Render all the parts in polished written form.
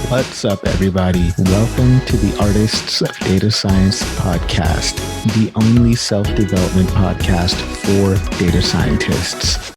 What's up, everybody? Welcome to the Artists of Data Science podcast, the only self-development podcast for data scientists.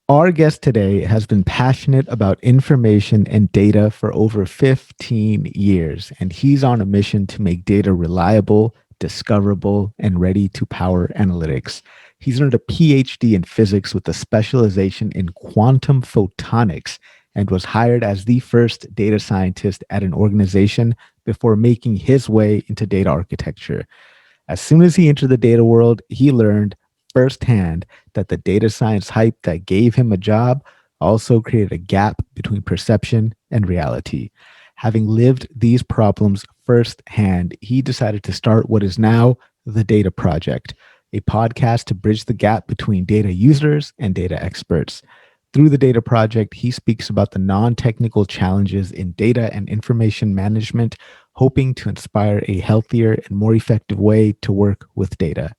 Our guest today has been passionate about information and data for over 15 years, and he's on a mission to make data reliable, discoverable, and ready to power analytics. He's earned a PhD in physics with a specialization in quantum photonics and was hired as the first data scientist at an organization before making his way into data architecture. As soon as he entered the data world, he learned firsthand that the data science hype that gave him a job also created a gap between perception and reality. Having lived these problems firsthand, he decided to start what is now the Data Project, a podcast to bridge the gap between data users and data experts. Through the Data Project, he speaks about the non-technical challenges in data and information management, hoping to inspire a healthier and more effective way to work with data.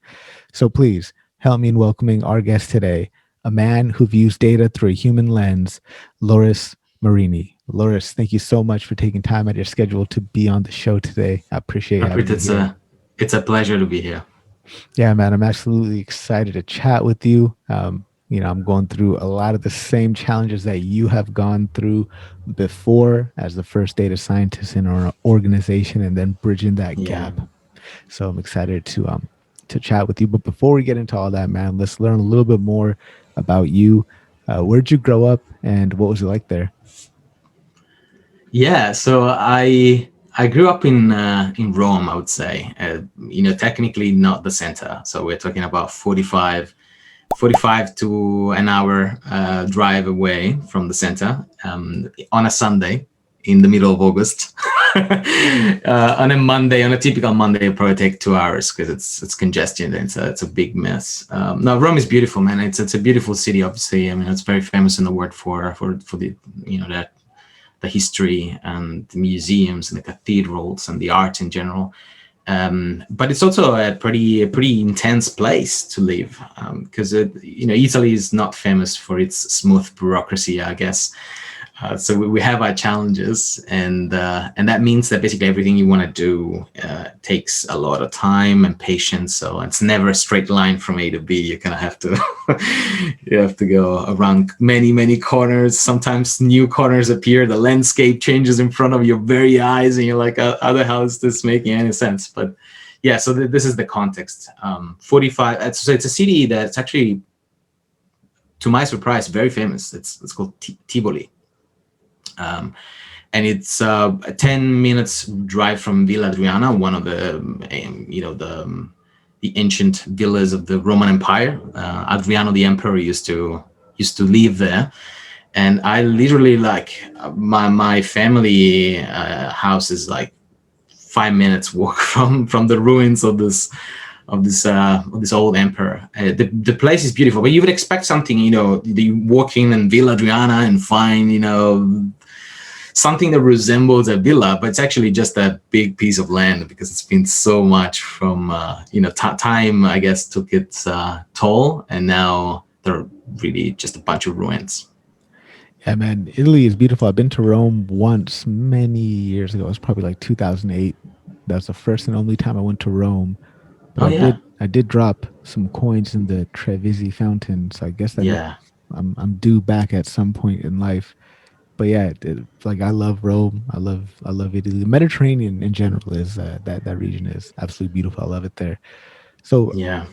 So please help me in welcoming our guest today, a man who views data through a human lens, Loris Marini. Loris, thank you so much for taking time out of your schedule to be on the show today. I appreciate having you here. It's a pleasure to be here. Yeah, man, I'm absolutely excited to chat with you. I'm going through a lot of the same challenges that you have gone through before as the first data scientist in our organization, and then bridging that gap. So I'm excited to chat with you. But before we get into all that, man, let's learn a little bit more about you. Where'd you grow up, and what was it like there? Yeah, so I grew up in Rome, I would say. Technically not the center. So we're talking about 45 to an hour drive away from the center on a Sunday in the middle of August. On a typical Monday, it'll probably take 2 hours because it's congestion and it's a big mess. Now Rome is beautiful, man. It's a beautiful city, obviously. I mean, it's very famous in the world for the the history and the museums and the cathedrals and the art in general. But it's also a pretty intense place to live because Italy is not famous for its smooth bureaucracy, I guess. So we have our challenges, and that means that basically everything you want to do takes a lot of time and patience. So it's never a straight line from A to B. You kind of have to go around many corners. Sometimes new corners appear. The landscape changes in front of your very eyes, and you're like, "How the hell is this making any sense?" But yeah, so this is the context. 45. So it's a city that's actually, to my surprise, very famous. It's called Tivoli. And it's a 10 minutes drive from Villa Adriana, one of the ancient villas of the Roman Empire. Adriano the Emperor used to live there, and I literally my family house is like 5 minutes walk from the ruins of this old emperor. The place is beautiful, but you would expect something, you walk in Villa Adriana and find, something that resembles a villa, but it's actually just a big piece of land because it's been so much from, time, I guess, took its toll, and now they're really just a bunch of ruins. Yeah, man, Italy is beautiful. I've been to Rome once many years ago. It was probably like 2008. That was the first and only time I went to Rome. But I did drop some coins in the Treviso fountain, so I guess that I'm due back at some point in life. But yeah, I love Rome. I love Italy. The Mediterranean in general is that region is absolutely beautiful. I love it there. So yeah.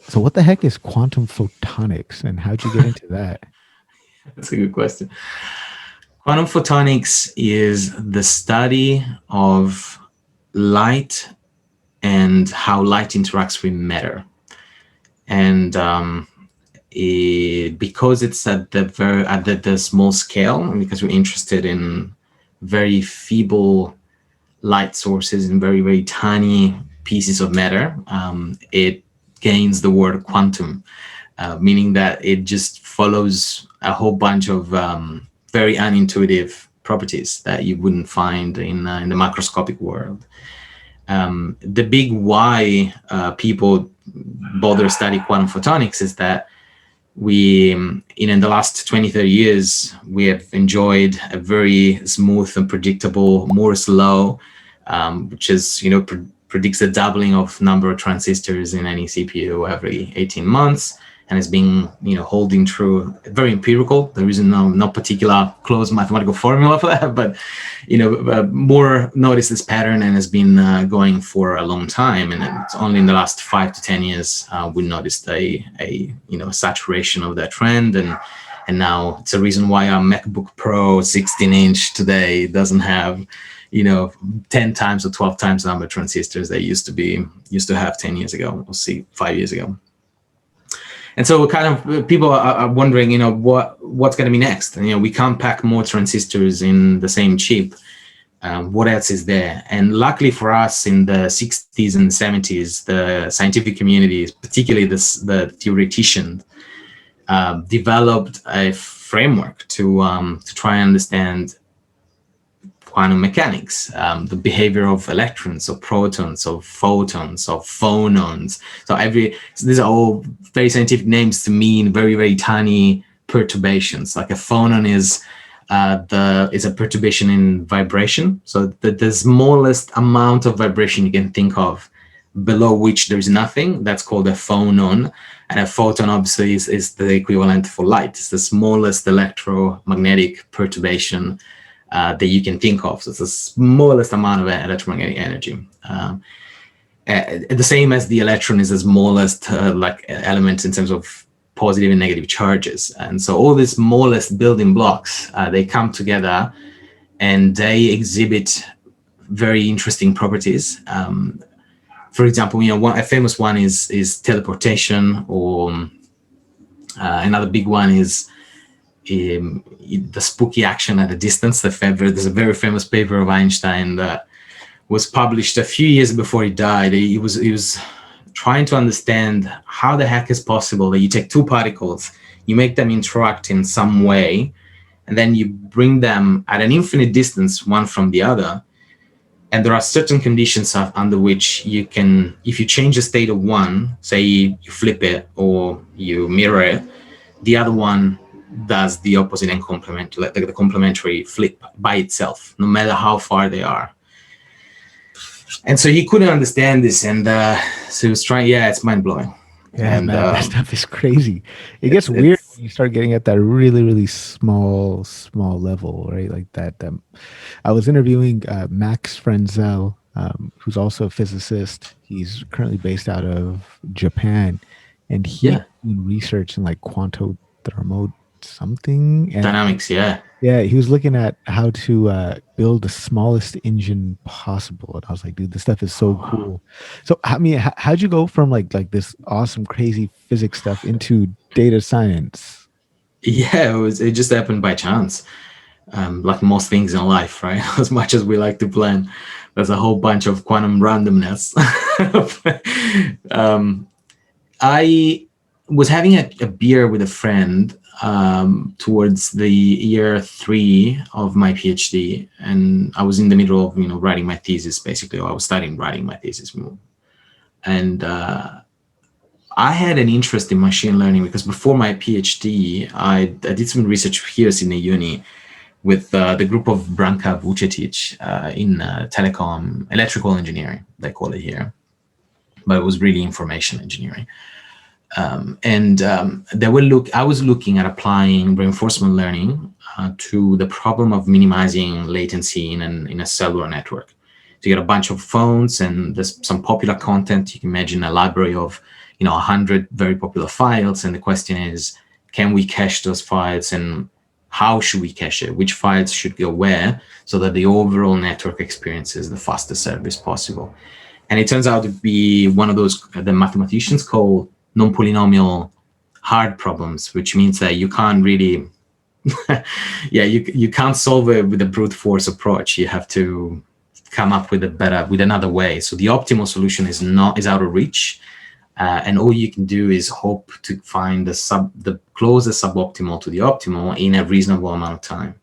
So what the heck is quantum photonics, and how'd you get into that? That's a good question. Quantum photonics is the study of light and how light interacts with matter, and because it's at the small scale, and because we're interested in very feeble light sources and very, very tiny pieces of matter, it gains the word quantum, meaning that it just follows a whole bunch of very unintuitive properties that you wouldn't find in the macroscopic world. The big why people bother study quantum photonics is that we, in the last 20, 30 years, we have enjoyed a very smooth and predictable Moore's law, which is, predicts the doubling of number of transistors in any CPU every 18 months. And it's been, holding true, very empirical. There is no particular closed mathematical formula for that, but, Moore noticed this pattern and has been going for a long time. And it's only in the last 5 to 10 years we noticed a saturation of that trend. And now it's a reason why our MacBook Pro 16-inch today doesn't have 10 times or 12 times the number of transistors they used to have 10 years ago, or 5 years ago. And so people are wondering, what's going to be next? And, we can't pack more transistors in the same chip. What else is there? And luckily for us, in the 60s and 70s, the scientific community, particularly the theoreticians, developed a framework to try and understand quantum mechanics, the behavior of electrons, of protons, of photons, of phonons. So these are all very scientific names to mean very, very tiny perturbations. Like a phonon is a perturbation in vibration. So the smallest amount of vibration you can think of, below which there is nothing, that's called a phonon. And a photon obviously is the equivalent for light. It's the smallest electromagnetic perturbation that you can think of. So it's the smallest amount of electromagnetic energy. The same as the electron is the smallest element in terms of positive and negative charges. And so all these smallest building blocks, they come together and they exhibit very interesting properties. For example, a famous one is teleportation, or another big one is the spooky action at a distance. There's a very famous paper of Einstein that was published a few years before he died. He was trying to understand how the heck is possible that you take two particles, you make them interact in some way, and then you bring them at an infinite distance one from the other. And there are certain conditions under which you can, if you change the state of one, say you flip it or you mirror it, the other one does the opposite and the complementary flip by itself, no matter how far they are. And so he couldn't understand this, and so he was trying. Yeah, it's mind blowing. Yeah, and, man, that stuff is crazy. It gets weird when you start getting at that really, really small level, right? Like that. I was interviewing Max Frenzel, who's also a physicist. He's currently based out of Japan, and he's doing research in like quantum something. And dynamics, yeah. Yeah, he was looking at how to build the smallest engine possible, and I was like, dude, this stuff is so cool. So, I mean, how'd you go from like this awesome, crazy physics stuff into data science? Yeah, it just happened by chance, like most things in life, right? As much as we like to plan, there's a whole bunch of quantum randomness. I was having a beer with a friend towards the year 3 of my PhD, and I was in the middle of writing my thesis, basically, or I was studying writing my thesis, and I had an interest in machine learning because before my PhD, I did some research here in the uni with the group of Branka Vucetic in telecom electrical engineering, they call it here, but it was really information engineering. I was looking at applying reinforcement learning to the problem of minimizing latency in a cellular network. So you get a bunch of phones, and there's some popular content. You can imagine a library of 100 very popular files, and the question is, can we cache those files, and how should we cache it? Which files should go where, so that the overall network experience is the fastest service possible? And it turns out to be one of those the mathematicians call non-polynomial hard problems, which means that you can't really, you can't solve it with a brute force approach. You have to come up with another way. So the optimal solution is out of reach, and all you can do is hope to find the closest suboptimal to the optimal in a reasonable amount of time.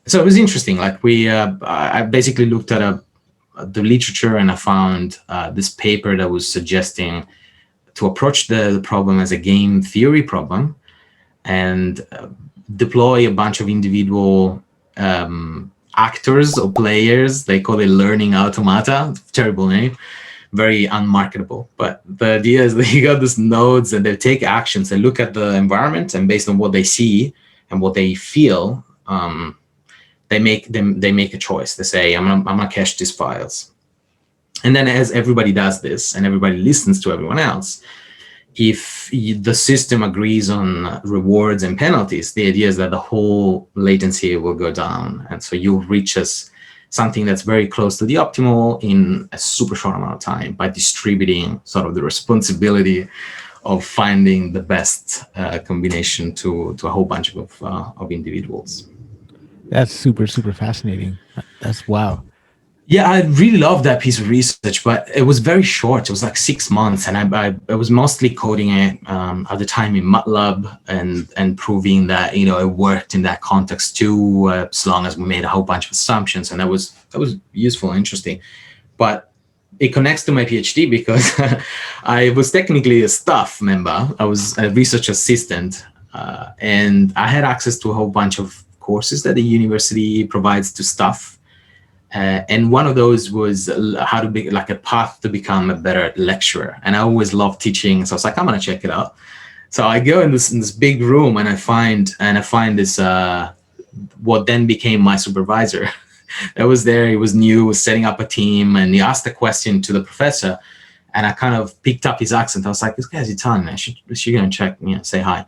So it was interesting. Like I basically looked at the literature, and I found this paper that was suggesting to approach the problem as a game theory problem and deploy a bunch of individual actors or players. They call it learning automata. Terrible name, very unmarketable. But the idea is that you got these nodes and they take actions. They look at the environment, and based on what they see and what they feel, they make a choice. They say, I'm gonna cache these files. And then as everybody does this and everybody listens to everyone else, if the system agrees on rewards and penalties, the idea is that the whole latency will go down. And so you'll reach something that's very close to the optimal in a super short amount of time by distributing sort of the responsibility of finding the best combination to a whole bunch of individuals. That's super, super fascinating. That's wow. Yeah, I really loved that piece of research, but it was very short. It was like 6 months, and I was mostly coding it at the time in MATLAB and proving that it worked in that context too, as long as we made a whole bunch of assumptions, and that was useful and interesting. But it connects to my PhD because I was technically a staff member. I was a research assistant, and I had access to a whole bunch of courses that the university provides to staff. And one of those was how to be like a path to become a better lecturer. And I always loved teaching, so I was like, I'm gonna check it out. So I go in this big room, and I find this what then became my supervisor. That was there. He was new, was setting up a team, and he asked a question to the professor, and I kind of picked up his accent. I was like, this guy's Italian. I should go and check. Say hi.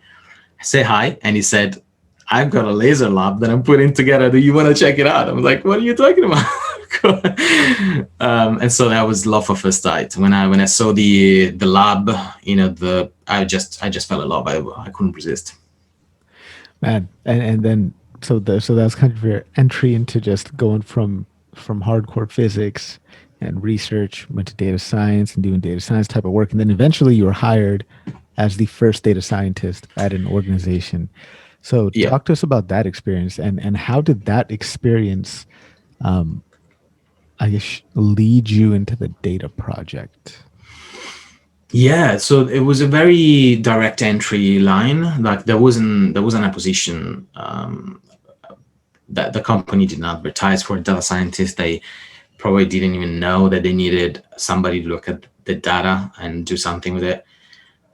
I say hi, and he said, I've got a laser lab that I'm putting together. Do you want to check it out? I was like, what are you talking about? And so that was love for first sight. When I saw the lab, I just fell in love. I couldn't resist. Man, and then so that's kind of your entry into just going from hardcore physics and research, went to data science and doing data science type of work, and then eventually you were hired as the first data scientist at an organization. So talk to us about that experience and how did that experience, I guess, lead you into the data project? Yeah, so it was a very direct entry line. Like there wasn't a position that the company didn't advertise for a data scientist. They probably didn't even know that they needed somebody to look at the data and do something with it.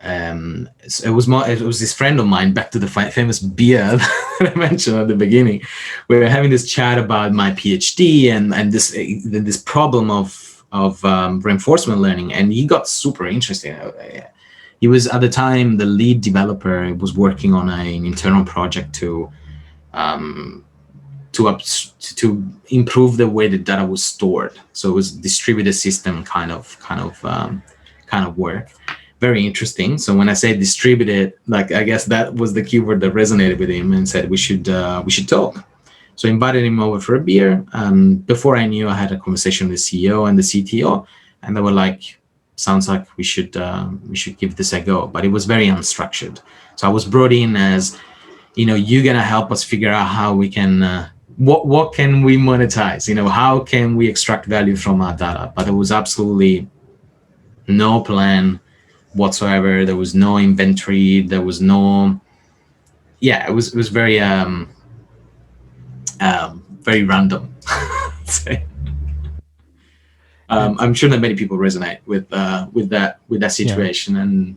It was this friend of mine, back to the famous beer that I mentioned at the beginning. We were having this chat about my PhD and this problem of reinforcement learning, and he got super interested. He was at the time the lead developer. He was working on an internal project to improve the way the data was stored. So it was distributed system kind of work. Very interesting. So when I say distributed, like I guess that was the keyword that resonated with him, and said we should talk. So I invited him over for a beer. Before I knew, I had a conversation with the CEO and the CTO, and they were like, "Sounds like we should give this a go." But it was very unstructured. So I was brought in as, you're gonna help us figure out how we can what can we monetize? How can we extract value from our data? But there was absolutely no plan whatsoever. There was no inventory. There was no. Yeah, it was very very random. I'm sure that many people resonate with that situation, and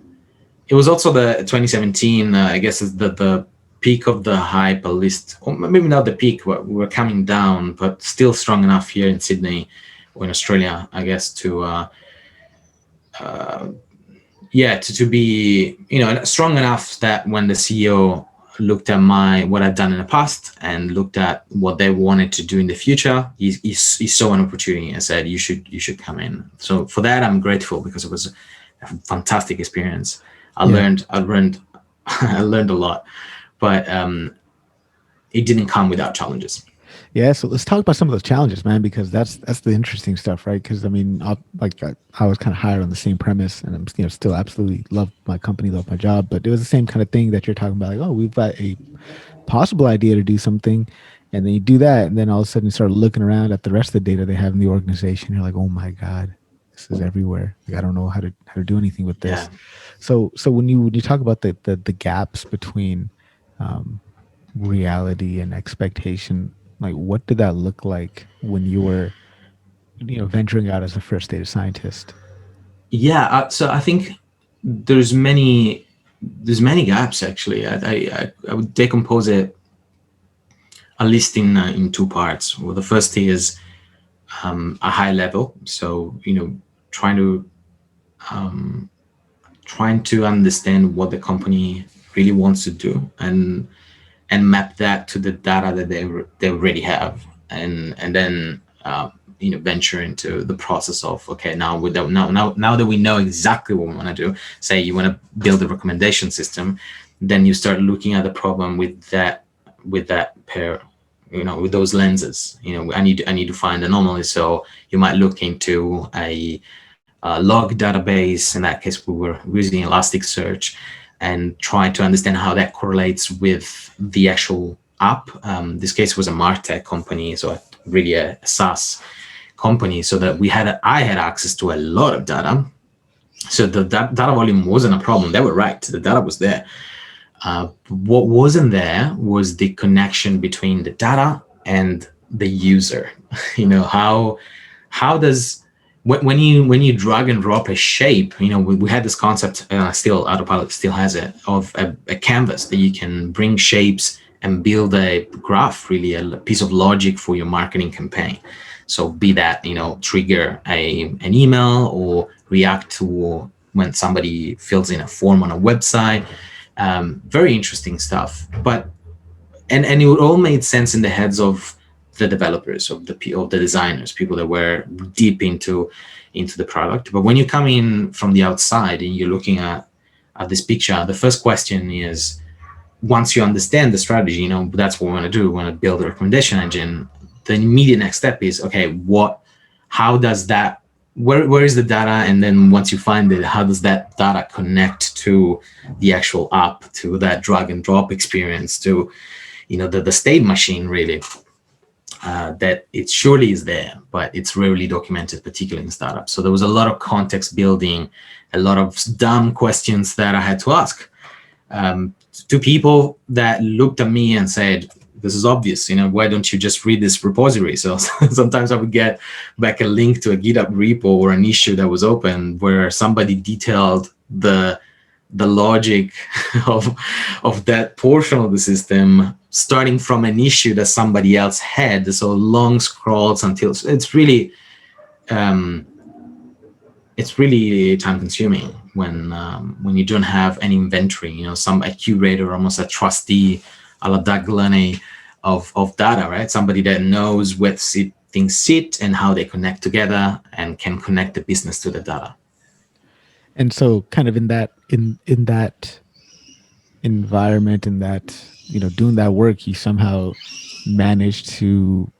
it was also the 2017. I guess is the peak of the hype, at least, or maybe not the peak. We were coming down, but still strong enough here in Sydney or in Australia, I guess, to be strong enough that when the CEO looked at what I'd done in the past and looked at what they wanted to do in the future, he saw an opportunity and said, you should come in. So for that, I'm grateful, because it was a fantastic experience. I learned a lot, but it didn't come without challenges. Yeah, so let's talk about some of those challenges, man, because that's the interesting stuff, right? Because I mean, I was kind of hired on the same premise, and I'm still absolutely love my company, love my job, but it was the same kind of thing that you're talking about. Like, oh, we've got a possible idea to do something, and then you do that, and then all of a sudden you start looking around at the rest of the data they have in the organization. You're like, oh my god, this is everywhere. Like, I don't know how to do anything with this. Yeah. So when you talk about the gaps between reality and expectation, like what did that look like when you were venturing out as a first data scientist? Yeah. So I think there's many gaps actually. I would decompose it at least in two parts. Well, the first is a high level. So trying to trying to understand what the company really wants to do and map that to the data that they already have, and then venture into the process of, okay, now that we know exactly what we want to do. Say you want to build a recommendation system, then you start looking at the problem with that pair, with those lenses. I need to find anomalies. So you might look into a log database. In that case, we were using Elasticsearch, and try to understand how that correlates with the actual app. This case was a MarTech company, so really a SaaS company, so that I had access to a lot of data. So the data volume wasn't a problem. They were right. The data was there. What wasn't there was the connection between the data and the user. How does when you drag and drop a shape, we had this concept, still Autopilot still has it, of a canvas that you can bring shapes and build a graph, really a piece of logic for your marketing campaign. So be that, trigger an email or react to when somebody fills in a form on a website. Very interesting stuff. But and it all made sense in the heads of the developers, of the designers, people that were deep into the product. But when you come in from the outside and you're looking at this picture, the first question is, once you understand the strategy, that's what we want to do. We want to build a recommendation engine. The immediate next step is, okay, how does that, where is the data? And then once you find it, how does that data connect to the actual app, to that drag and drop experience, to the state machine, really? That it surely is there, but it's rarely documented, particularly in startups. So there was a lot of context building, a lot of dumb questions that I had to ask to people that looked at me and said, this is obvious, why don't you just read this repository? So sometimes I would get back a link to a GitHub repo or an issue that was open where somebody detailed the logic of that portion of the system, starting from an issue that somebody else had. So long scrolls until it's really time consuming when you don't have any inventory, a curator, almost a trustee, a la Doug Lunny of data, right? Somebody that knows where things sit and how they connect together and can connect the business to the data. And so kind of in that environment, in that, doing that work, you somehow managed to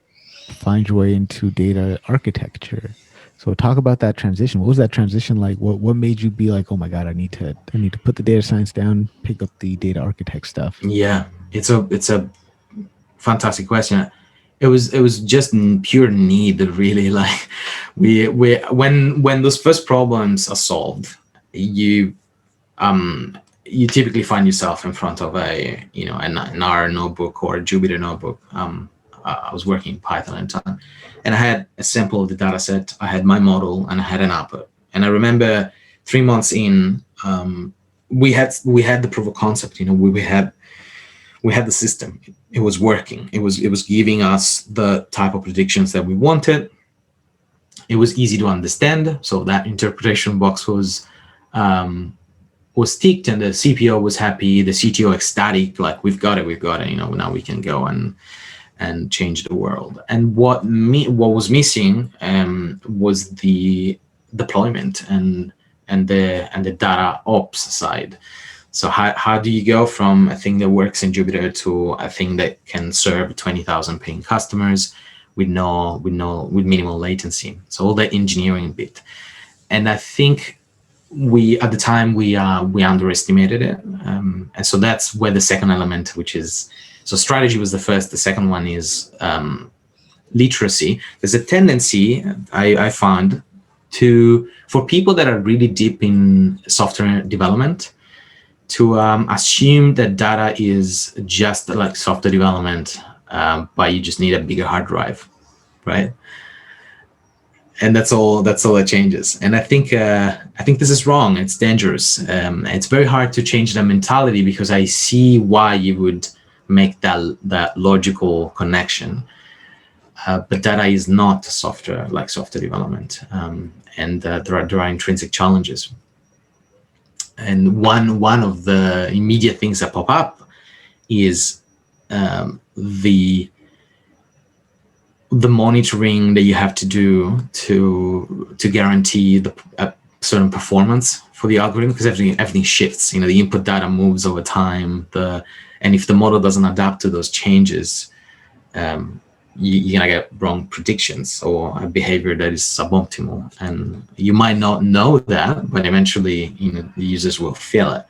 find your way into data architecture. So talk about that transition. What was that transition like? What made you be like, oh my God, I need to put the data science down, pick up the data architect stuff? Yeah, it's a fantastic question. It was just pure need, really. Like we when those first problems are solved, you typically find yourself in front of an R notebook or a Jupyter notebook. I was working in Python at the time, and I had a sample of the data set. I had my model, and I had an output. And I remember 3 months in, we had the proof of concept. We had the system. It was working. It was giving us the type of predictions that we wanted. It was easy to understand. So that interpretation box was ticked, and the CPO was happy. The CTO ecstatic, like we've got it. Now we can go and change the world. And what was missing was the deployment and the data ops side. So how do you go from a thing that works in Jupyter to a thing that can serve 20,000 paying customers with minimal latency? So all the engineering bit. And I think we underestimated it. And so that's where the second element, which is, so strategy was the first. The second one is literacy. There's a tendency I found for people that are really deep in software development to assume that data is just like software development, but you just need a bigger hard drive, right? And that's all that changes. And I think this is wrong. It's dangerous. It's very hard to change the mentality, because I see why you would make that logical connection. But data is not software development, and there are intrinsic challenges. And one of the immediate things that pop up is the monitoring that you have to do to guarantee a certain performance for the algorithm, because everything shifts. The input data moves over time. And if the model doesn't adapt to those changes, you're gonna get wrong predictions or a behavior that is suboptimal. And you might not know that, but eventually, the users will feel it.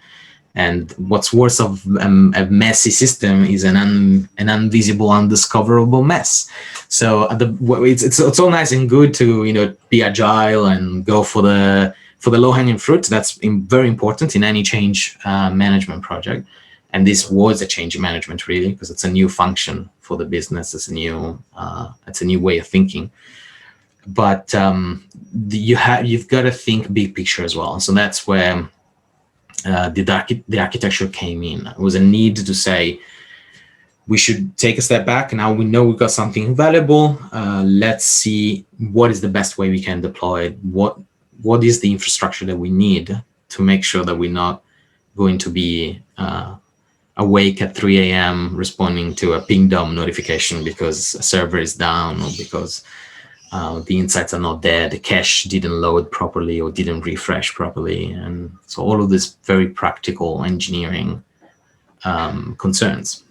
And what's worse of a messy system is an invisible, undiscoverable mess. So it's all nice and good to be agile and go for the low-hanging fruit. That's very important in any change management project. And this was a change management, really, because it's a new function for the business. It's a new way of thinking. But you've got to think big picture as well. So that's where the architecture came in. It was a need to say, we should take a step back. Now we know we've got something valuable. Let's see what is the best way we can deploy it. What is the infrastructure that we need to make sure that we're not going to be awake at 3 a.m. responding to a ping DOM notification because a server is down, or because the insights are not there, the cache didn't load properly or didn't refresh properly. And so all of these very practical engineering concerns.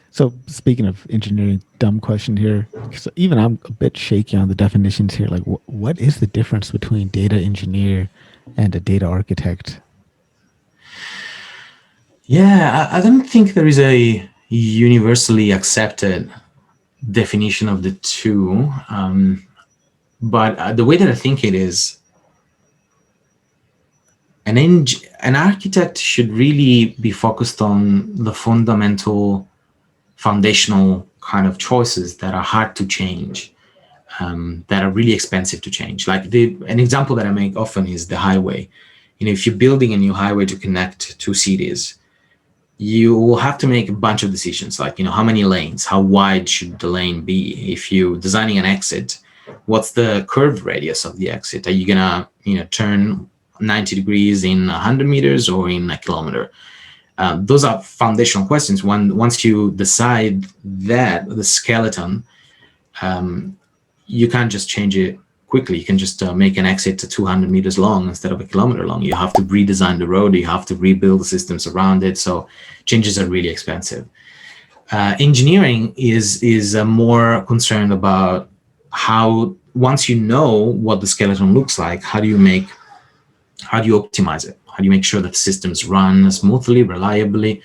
So speaking of engineering, dumb question here, because even I'm a bit shaky on the definitions here. Like, what is the difference between data engineer and a data architect? Yeah, I don't think there is a universally accepted definition of the two. But the way that I think it is, an architect should really be focused on the fundamental, foundational kind of choices that are hard to change, that are really expensive to change. Like an example that I make often is the highway. If you're building a new highway to connect two cities, you will have to make a bunch of decisions, like how many lanes, how wide should the lane be? If you're designing an exit, what's the curve radius of the exit? Are you gonna turn 90 degrees in 100 meters or in a kilometer? Those are foundational questions. Once you decide that, the skeleton, you can't just change it quickly. You can just make an exit to 200 meters long instead of a kilometer long. You have to redesign the road. You have to rebuild the systems around it. So changes are really expensive. Engineering is more concerned about how, once you know what the skeleton looks like, how do you optimize it? How do you make sure that systems run smoothly, reliably?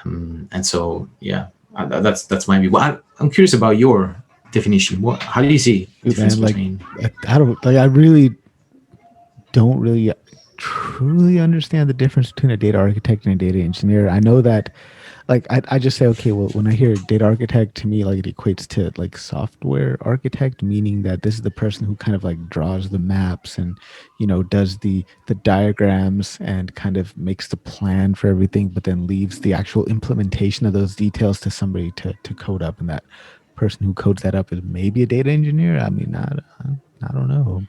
And so, yeah, that's my view. I'm curious about your definition. How do you see the difference between? I really don't really truly understand the difference between a data architect and a data engineer. I know that, I just say, okay, well, when I hear data architect, to me, it equates to software architect, meaning that this is the person who kind of draws the maps and, does the diagrams and kind of makes the plan for everything, but then leaves the actual implementation of those details to somebody to code up. And that person who codes that up is maybe a data engineer. I mean, I don't know.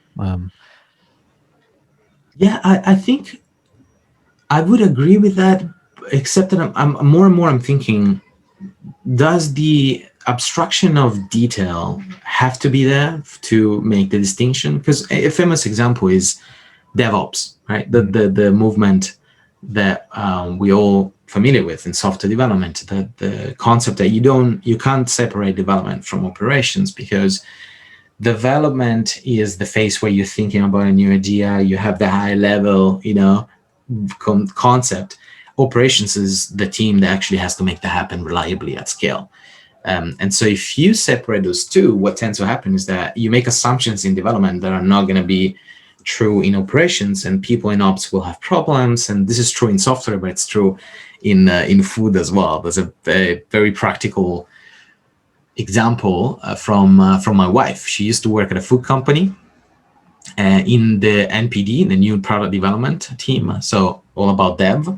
Yeah, I think I would agree with that, except that I'm more and more I'm thinking, does the abstraction of detail have to be there to make the distinction? Because a famous example is DevOps, right? The movement that we all familiar with in software development, the concept that you can't separate development from operations, because development is the phase where you're thinking about a new idea, you have the high level concept. Operations is the team that actually has to make that happen reliably at scale. And so if you separate those two, what tends to happen is that you make assumptions in development that are not going to be true in operations, and people in ops will have problems. And this is true in software, but it's true in food as well. There's a very practical example from my wife. She used to work at a food company in the NPD, the new product development team. So all about dev,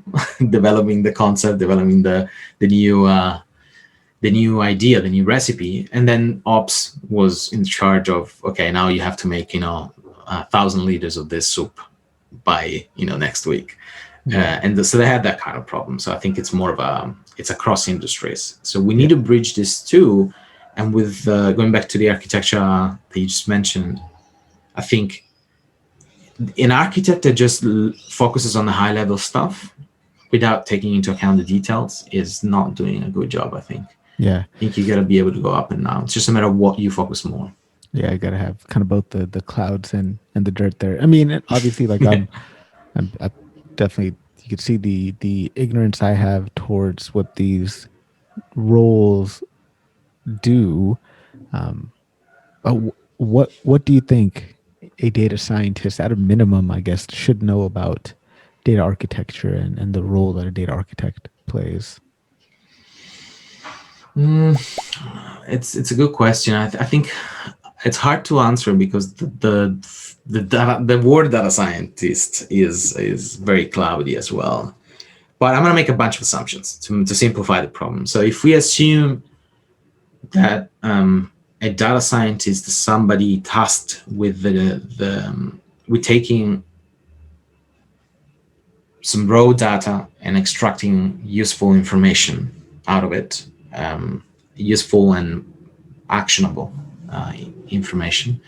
developing the concept, developing the new idea, the new recipe. And then ops was in charge of, okay, now you have to make 1,000 liters of this soup by next week. So they had that kind of problem. So I think it's more of it's across industries. So we need to bridge this too. And with going back to the architecture that you just mentioned, I think an architect that just focuses on the high level stuff without taking into account the details is not doing a good job, I think. Yeah. I think you got to be able to go up and down. It's just a matter of what you focus more. Yeah, I got to have kind of both the clouds and the dirt there. I mean, obviously, like I'm definitely, you could see the ignorance I have towards what these roles do. But what do you think a data scientist, at a minimum, I guess, should know about data architecture and the role that a data architect plays? It's a good question. I think it's hard to answer because the word data scientist is very cloudy as well. But I'm going to make a bunch of assumptions to simplify the problem. So if we assume that a data scientist is somebody tasked with with taking some raw data and extracting useful information out of it, useful and actionable information,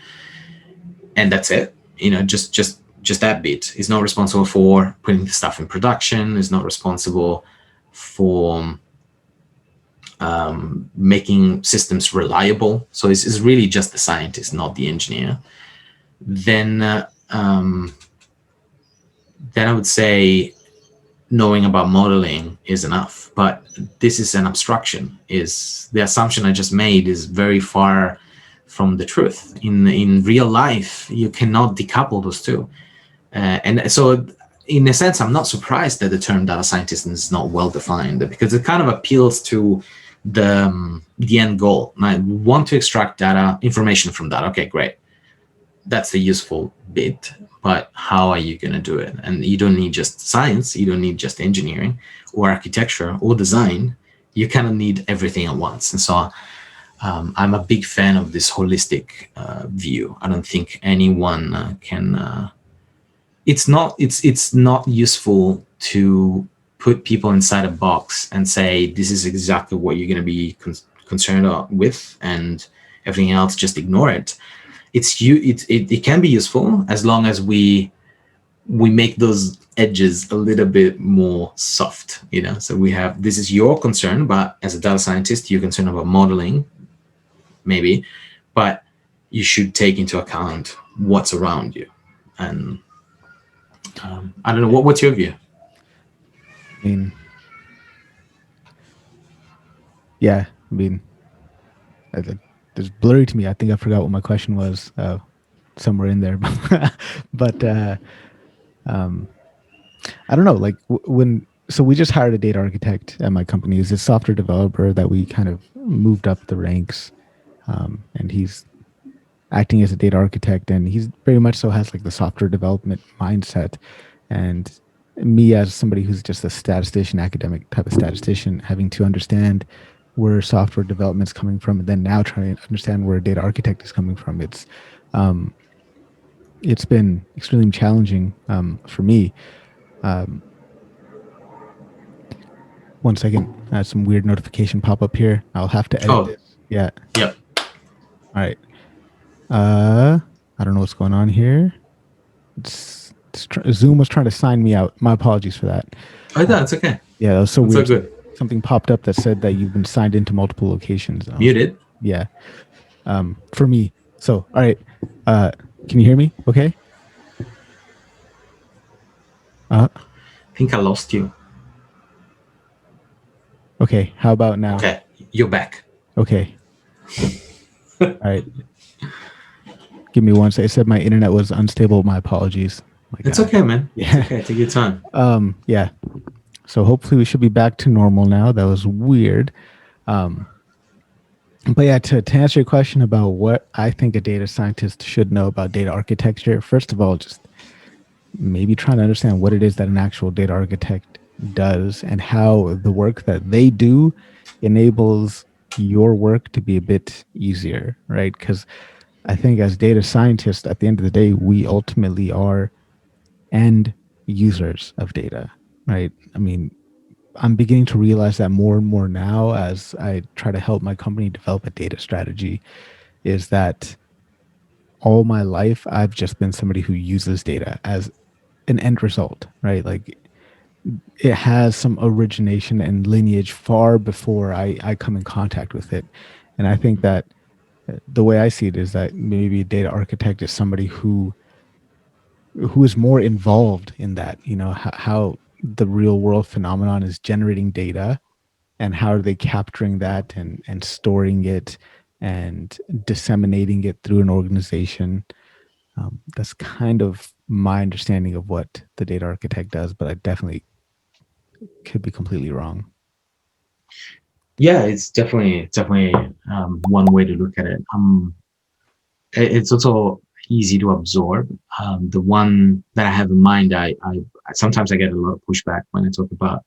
and that's it. Just that bit. Is not responsible for putting the stuff in production. Is not responsible for making systems reliable. So it's really just the scientist, not the engineer. Then I would say knowing about modeling is enough. But this is an abstraction. Is the assumption I just made is very far from the truth. In real life, you cannot decouple those two. And so in a sense, I'm not surprised that the term data scientist is not well defined, because it kind of appeals to the end goal. I want to extract data, information from that. Okay, great. That's the useful bit, but how are you going to do it? And you don't need just science, you don't need just engineering or architecture or design. You kind of need everything at once. And so I'm a big fan of this holistic view. I don't think anyone can. It's not useful to put people inside a box and say this is exactly what you're going to be concerned with, and everything else just ignore it. It can be useful as long as we make those edges a little bit more soft. So we have, this is your concern, but as a data scientist, you're concerned about modeling, maybe, but you should take into account what's around you. And I don't know, what's your view? I mean, yeah, I mean, it's blurry to me. I think I forgot what my question was somewhere in there. But I don't know, like so we just hired a data architect at my company. He's a software developer that we kind of moved up the ranks, and he's acting as a data architect, and he's very much so has like the software development mindset. And me, as somebody who's just a statistician, academic type of statistician, having to understand where software development is coming from, and then now trying to understand where a data architect is coming from, it's been extremely challenging for me. 1 second, I had some weird notification pop up here. I'll have to edit this. Yeah. Yep. All right. I don't know what's going on here. Zoom was trying to sign me out. My apologies for that. Oh, no, it's okay. Yeah, that was so weird. So good. Something popped up that said that you've been signed into multiple locations. Muted? Yeah. For me. So, all right. Can you hear me? Okay. I think I lost you. Okay. How about now? Okay. You're back. Okay. All right. Give me one second. It said my internet was unstable. My apologies. My It's God. okay, man. It's Yeah. okay. Take your time. Yeah. So hopefully we should be back to normal now. That was weird. But yeah, to answer your question about what I think a data scientist should know about data architecture, first of all, just maybe trying to understand what it is that an actual data architect does and how the work that they do enables your work to be a bit easier, right? Because I think as data scientists, at the end of the day, we ultimately are end users of data, right? I mean, I'm beginning to realize that more and more now as I try to help my company develop a data strategy, is that all my life I've just been somebody who uses data as an end result, right? Like it has some origination and lineage far before I come in contact with it. And I think that the way I see it is that maybe a data architect is somebody who is more involved in that, you know, how the real world phenomenon is generating data and how are they capturing that and storing it and disseminating it through an organization. That's kind of my understanding of what the data architect does, but I definitely could be completely wrong. Yeah, it's definitely one way to look at it. It's also easy to absorb. The one that I have in mind, I sometimes I get a lot of pushback when I talk about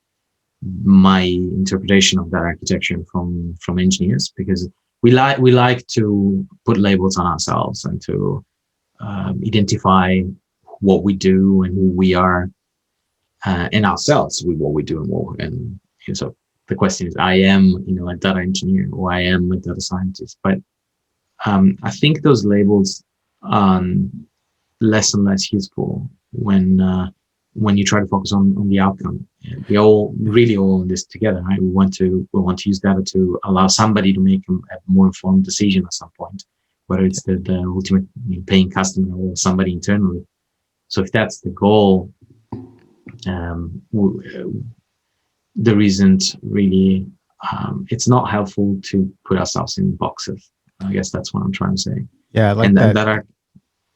my interpretation of that architecture from engineers, because we like to put labels on ourselves and to identify what we do and who we are, and ourselves with what we do and so the question is, I am a data engineer or I am a data scientist, but I think those labels are less and less useful when you try to focus on the outcome. We all really all in this together, right? We want to use data to allow somebody to make a more informed decision at some point, whether it's the ultimate paying customer or somebody internally. So if that's the goal, there isn't really. It's not helpful to put ourselves in boxes. I guess that's what I'm trying to say. Yeah, I like And that. that are,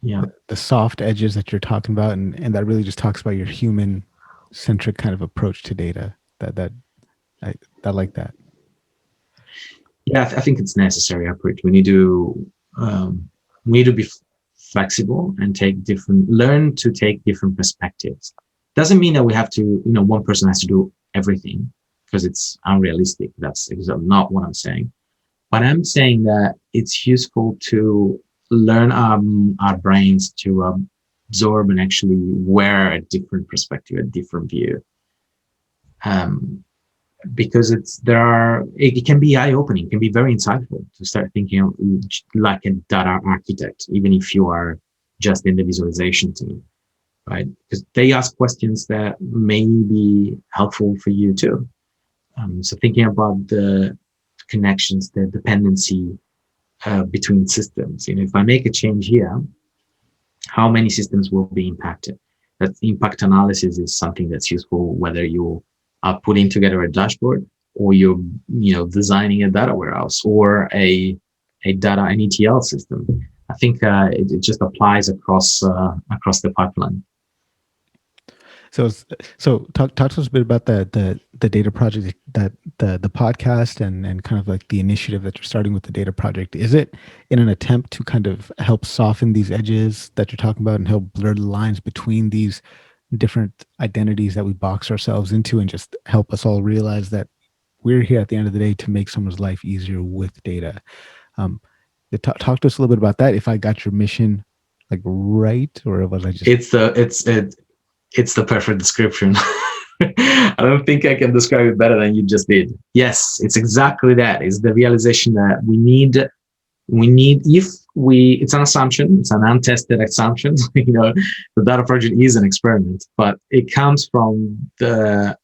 yeah. The soft edges that you're talking about, and that really just talks about your human centric kind of approach to data. I like that. Yeah, I think it's necessary approach. We need to be flexible and learn to take different perspectives. Doesn't mean that we have to, one person has to do everything, because it's unrealistic. That's not what I'm saying. But I'm saying that it's useful to learn our brains to absorb and actually wear a different perspective, a different view. Because it can be eye-opening, it can be very insightful to start thinking like a data architect, even if you are just in the visualization team, right? Because they ask questions that may be helpful for you too. So thinking about the connections, the dependency between systems. If I make a change here, how many systems will be impacted? That impact analysis is something that's useful whether you are putting together a dashboard or you're designing a data warehouse or a an ETL system. I think it just applies across the pipeline. So talk to us a bit about the data project, that the podcast and kind of like the initiative that you're starting with the data project. Is it in an attempt to kind of help soften these edges that you're talking about and help blur the lines between these different identities that we box ourselves into, and just help us all realize that we're here at the end of the day to make someone's life easier with data? Talk to us a little bit about that. If I got your mission like right, or was I just? It's the perfect description. I don't think I can describe it better than you just did. Yes, it's exactly that. It's the realization that we need, it's an assumption, it's an untested assumption. The data project is an experiment, but it comes from the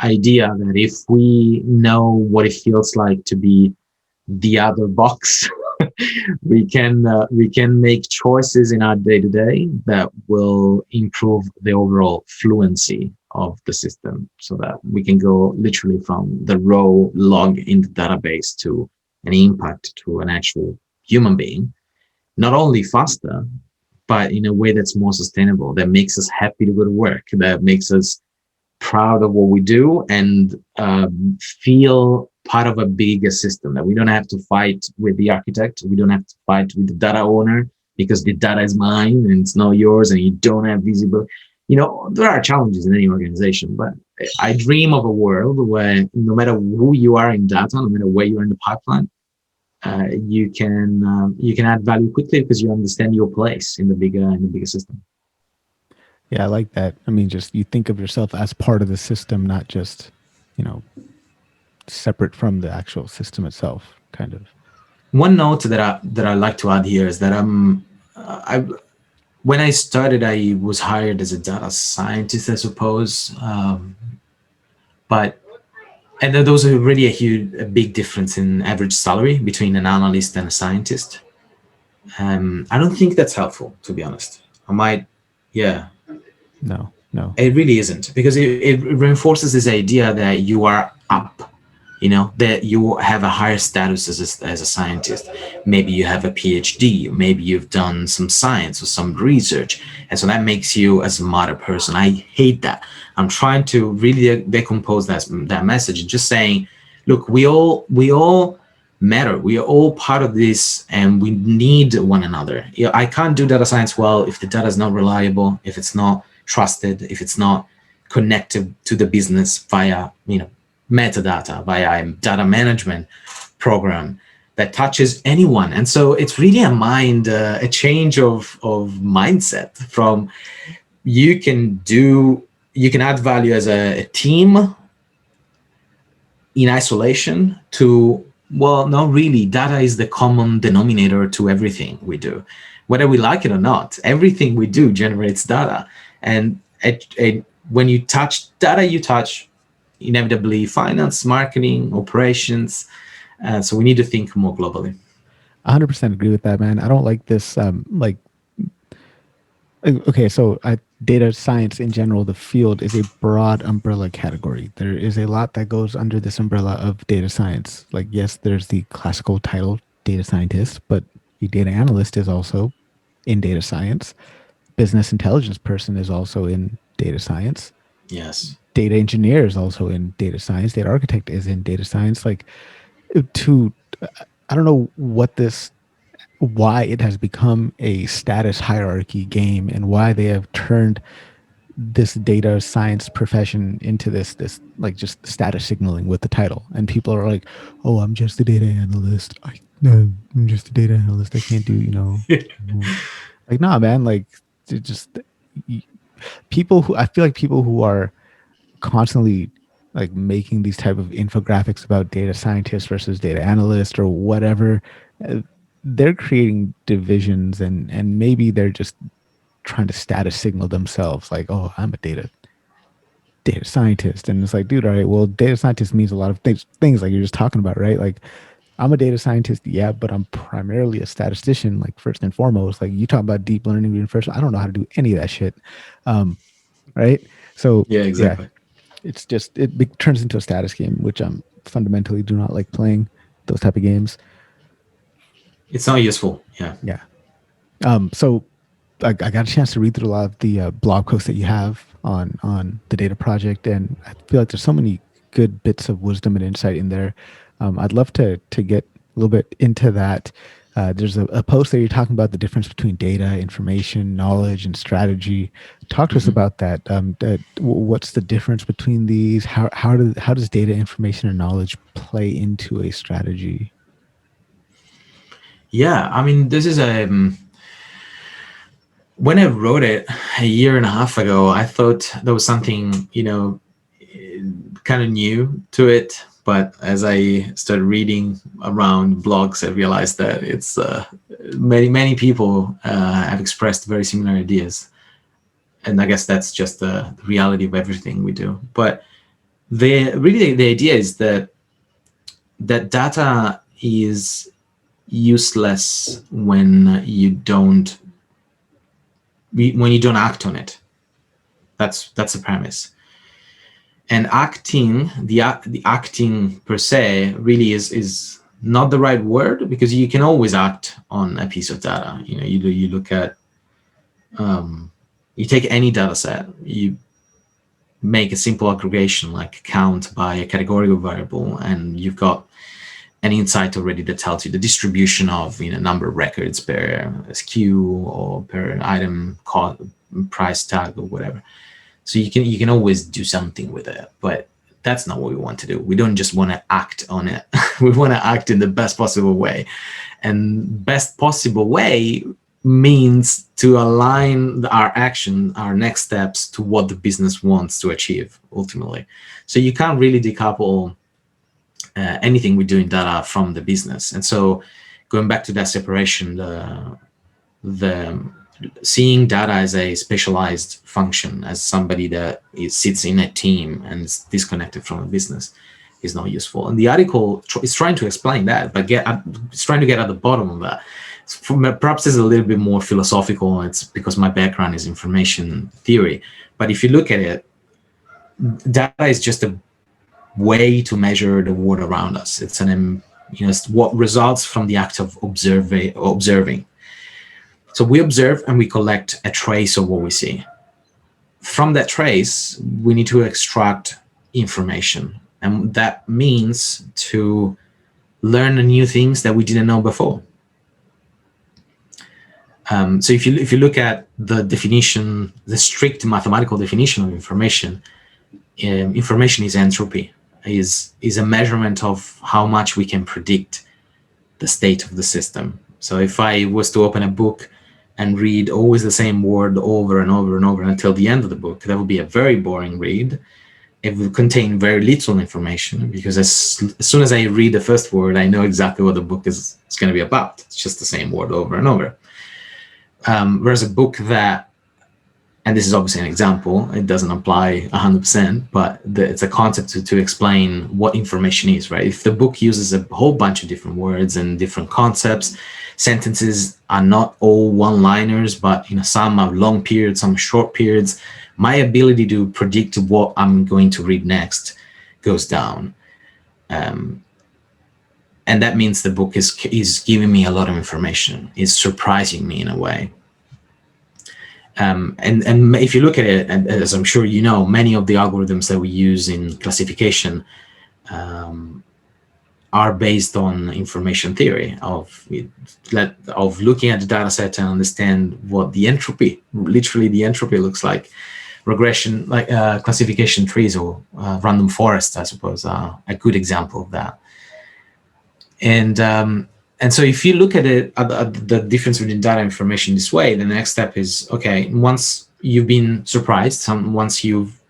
idea that if we know what it feels like to be the other box, we can make choices in our day-to-day that will improve the overall fluency of the system, so that we can go literally from the raw log in the database to an impact to an actual human being, not only faster, but in a way that's more sustainable, that makes us happy to go to work, that makes us proud of what we do, and feel part of a bigger system, that we don't have to fight with the architect, we don't have to fight with the data owner because the data is mine and it's not yours, and you don't have visibility. There are challenges in any organization, but I dream of a world where no matter who you are in data, no matter where you are in the pipeline, you can add value quickly because you understand your place in the bigger system. Yeah, I like that. I mean, just you think of yourself as part of the system, not just, you know, separate from the actual system itself, kind of. One note that I like to add here is that I when I started, I was hired as a data scientist, I suppose, but and there was really a big difference in average salary between an analyst and a scientist. I don't think that's helpful, to be honest. I might, yeah, No, no. it really isn't, because it reinforces this idea that you are up, that you have a higher status as a scientist. Maybe you have a PhD, maybe you've done some science or some research. And so that makes you a smarter person. I hate that. I'm trying to really decompose that message, just saying, look, we all matter. We are all part of this, and we need one another. I can't do data science well if the data is not reliable, if it's not trusted, if it's not connected to the business via metadata, via a data management program that touches anyone. And so it's really a change of mindset from you can add value as a team in isolation to, well, no, really, data is the common denominator to everything we do. Whether we like it or not, everything we do generates data. And when you touch data, you touch inevitably finance, marketing, operations. So we need to think more globally. 100% agree with that, man. I don't like this, okay, so data science in general, the field is a broad umbrella category. There is a lot that goes under this umbrella of data science. Like, yes, there's the classical title data scientist, but a data analyst is also in data science. Business intelligence person is also in data science. Yes. Data engineer is also in data science. Data architect is in data science. Like, I don't know why it has become a status hierarchy game and why they have turned this data science profession into this like just status signaling with the title. And people are like, oh, I'm just a data analyst. No, I'm just a data analyst. I can't do, like, nah, man, like, just people who, I feel like people who are constantly like making these type of infographics about data scientists versus data analyst or whatever, uh, they're creating divisions, and maybe they're just trying to status signal themselves like, oh, I'm a data scientist. And it's like, dude, all right, well, data scientist means a lot of things like you're just talking about, right? Like, I'm a data scientist, yeah, but I'm primarily a statistician, like, first and foremost. Like, you talk about deep learning reinforcement, I don't know how to do any of that shit. Right? So Yeah, yeah, exactly. it's just turns into a status game, which fundamentally do not like playing those type of games. It's not useful. Yeah. Yeah. So I got a chance to read through a lot of the blog posts that you have on the data project, and I feel like there's so many good bits of wisdom and insight in there. I'd love to get a little bit into that. There's a post that you're talking about the difference between data, information, knowledge, and strategy. Talk to us Mm-hmm. about that. What's the difference between these? How does data, information, and knowledge play into a strategy? Yeah, I mean, this is when I wrote it a year and a half ago, I thought there was something, kind of new to it. But as I started reading around blogs, I realized that it's many people have expressed very similar ideas, and I guess that's just the reality of everything we do. But the idea is that data is useless when you don't act on it. That's the premise. And acting, the acting per se, really is not the right word, because you can always act on a piece of data. You look at, you take any data set, you make a simple aggregation like count by a categorical variable, and you've got an insight already that tells you the distribution of number of records per SKU or per item price tag or whatever. So you can always do something with it, but that's not what we want to do. We don't just want to act on it. We want to act in the best possible way, and best possible way means to align our action, our next steps, to what the business wants to achieve ultimately. So you can't really decouple anything we do in data from the business. And so going back to that separation, the seeing data as a specialized function, as somebody that sits in a team and is disconnected from a business, is not useful. And the article is trying to explain that, but it's trying to get at the bottom of that. Perhaps it's a little bit more philosophical. It's because my background is information theory. But if you look at it, data is just a way to measure the world around us. It's it's what results from the act of observing. So we observe and we collect a trace of what we see. From that trace, we need to extract information, and that means to learn new things that we didn't know before. So if you look at the definition, the strict mathematical definition of information, information is entropy, is a measurement of how much we can predict the state of the system. So if I was to open a book and read always the same word over and over and over until the end of the book, that would be a very boring read. It will contain very little information, because as soon as I read the first word, I know exactly what the book is going to be about. It's just the same word over and over. Whereas a book that, and this is obviously an example, it doesn't apply 100%, but it's a concept to explain what information is, right? If the book uses a whole bunch of different words and different concepts, sentences are not all one-liners, but some are long periods, some short periods, my ability to predict what I'm going to read next goes down. And that means the book is giving me a lot of information, is surprising me in a way. And if you look at it, and as I'm sure you know, many of the algorithms that we use in classification are based on information theory of looking at the data set and understand what the entropy, literally the entropy, looks like. Regression, like classification trees or random forests, I suppose, are a good example of that. And so if you look at it, the difference between data and information this way, the next step is, okay, once you've been surprised, once you've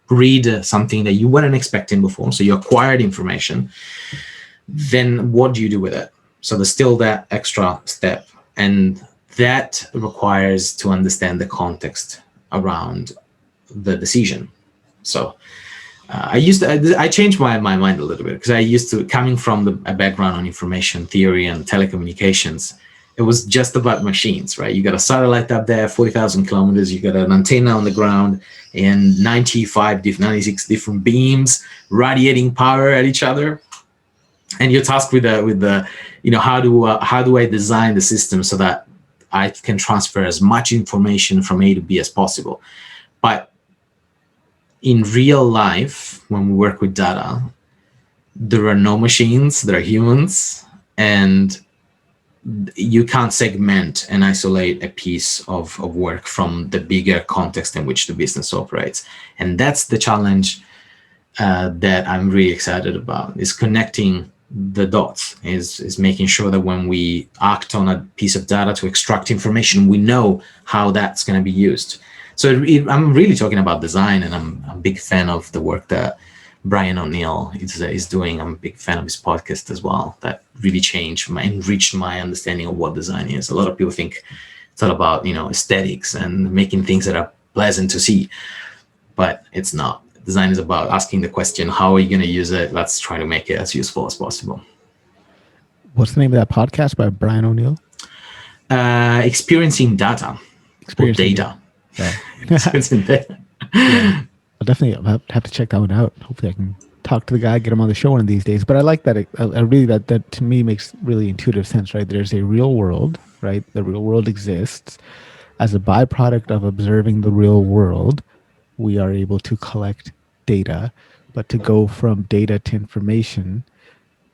read something that you weren't expecting before, so you acquired information, then what do you do with it? So there's still that extra step, and that requires to understand the context around the decision. So I changed my mind a little bit, because I used to, coming from a background on information theory and telecommunications, it was just about machines, right? You got a satellite up there, 40,000 kilometers, you got an antenna on the ground, and 96 different beams radiating power at each other. And you're tasked with the how do I design the system so that I can transfer as much information from A to B as possible. But in real life, when we work with data, there are no machines, there are humans, and you can't segment and isolate a piece of work from the bigger context in which the business operates. And that's the challenge that I'm really excited about, is connecting the dots, is making sure that when we act on a piece of data to extract information, we know how that's going to be used. So I'm really talking about design, and I'm a big fan of the work that Brian O'Neill is doing. I'm a big fan of his podcast as well. That really enriched my understanding of what design is. A lot of people think it's all about aesthetics and making things that are pleasant to see, but it's not. Design is about asking the question, how are you going to use it? Let's try to make it as useful as possible. What's the name of that podcast by Brian O'Neill? Experiencing data. Or data. Yeah. Experiencing data. Yeah. I'll definitely have to check that one out. Hopefully I can talk to the guy, get him on the show one of these days. But I like that. I really that to me makes really intuitive sense, right? There's a real world, right? The real world exists. As a byproduct of observing the real world, we are able to collect data. But to go from data to information,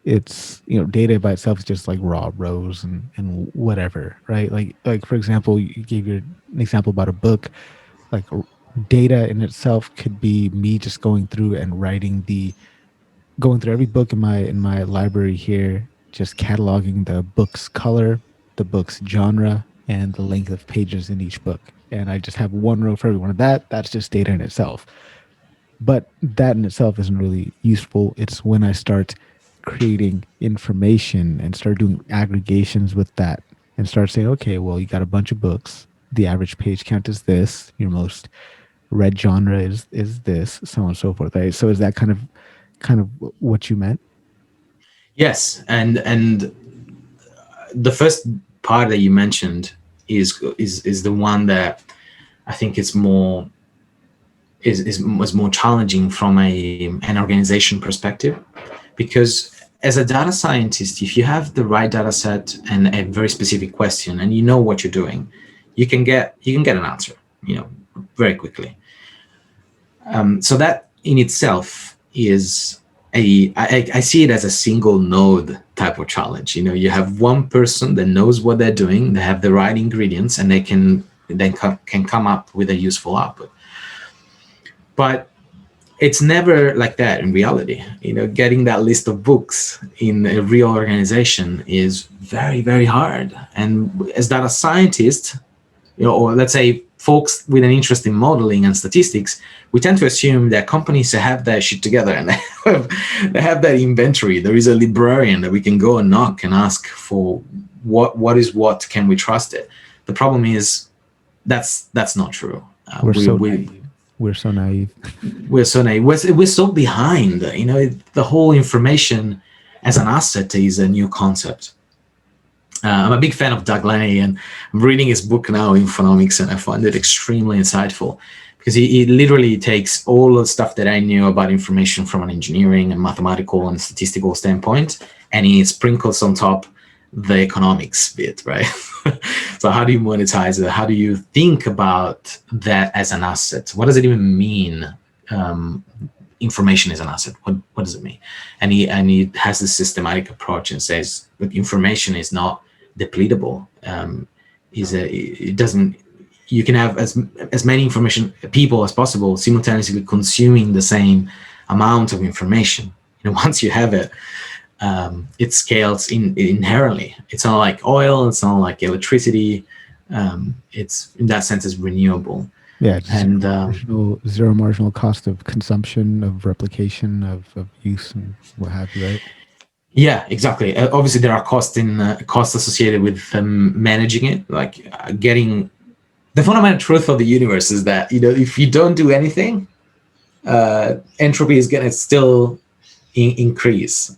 it's data by itself is just like raw rows and whatever, right? Like for example, you gave an example about a book. Like data in itself could be me just going through and going through every book in my library here, just cataloging the book's color, the book's genre, and the length of pages in each book. And I just have one row for every one of that's just data in itself. But that in itself isn't really useful. It's when I start creating information and start doing aggregations with that and start saying, okay, well, you got a bunch of books. The average page count is this. Your most read genre is this, so on and so forth. Right? So is that kind of what you meant? Yes, and the first part that you mentioned is the one that I think is more was more challenging from an organization perspective, because as a data scientist, if you have the right data set and a very specific question and you know what you're doing, you can get an answer, very quickly. So that in itself is I see it as a single node type of challenge. You have one person that knows what they're doing, they have the right ingredients, and they can come up with a useful output. But it's never like that in reality. Getting that list of books in a real organization is very, very hard. And as data scientists, or let's say folks with an interest in modeling and statistics, we tend to assume that companies have that shit together and they have that inventory. There is a librarian that we can go and knock and ask for what is what, can we trust it? The problem is that's not true. We're so naive. We're so naive. We're so naive. We're so behind. The whole information as an asset is a new concept. I'm a big fan of Doug Lenny, and I'm reading his book now, Photonics, and I find it extremely insightful because he literally takes all the stuff that I knew about information from an engineering and mathematical and statistical standpoint, and he sprinkles on top the economics bit, right? So how do you monetize it? How do you think about that as an asset? What does it even mean? Information is an asset. What does it mean? And he has this systematic approach and says, look, information is not depletable. It doesn't. You can have as many information people as possible simultaneously consuming the same amount of information. Once you have it, it scales inherently. It's not like oil. It's not like electricity. It's in that sense is renewable. Yeah, and zero marginal cost of consumption, of replication, of use, and what have you, right? Yeah, exactly. Obviously, there are costs associated with managing it, like getting. The fundamental truth of the universe is that if you don't do anything, entropy is going to still increase,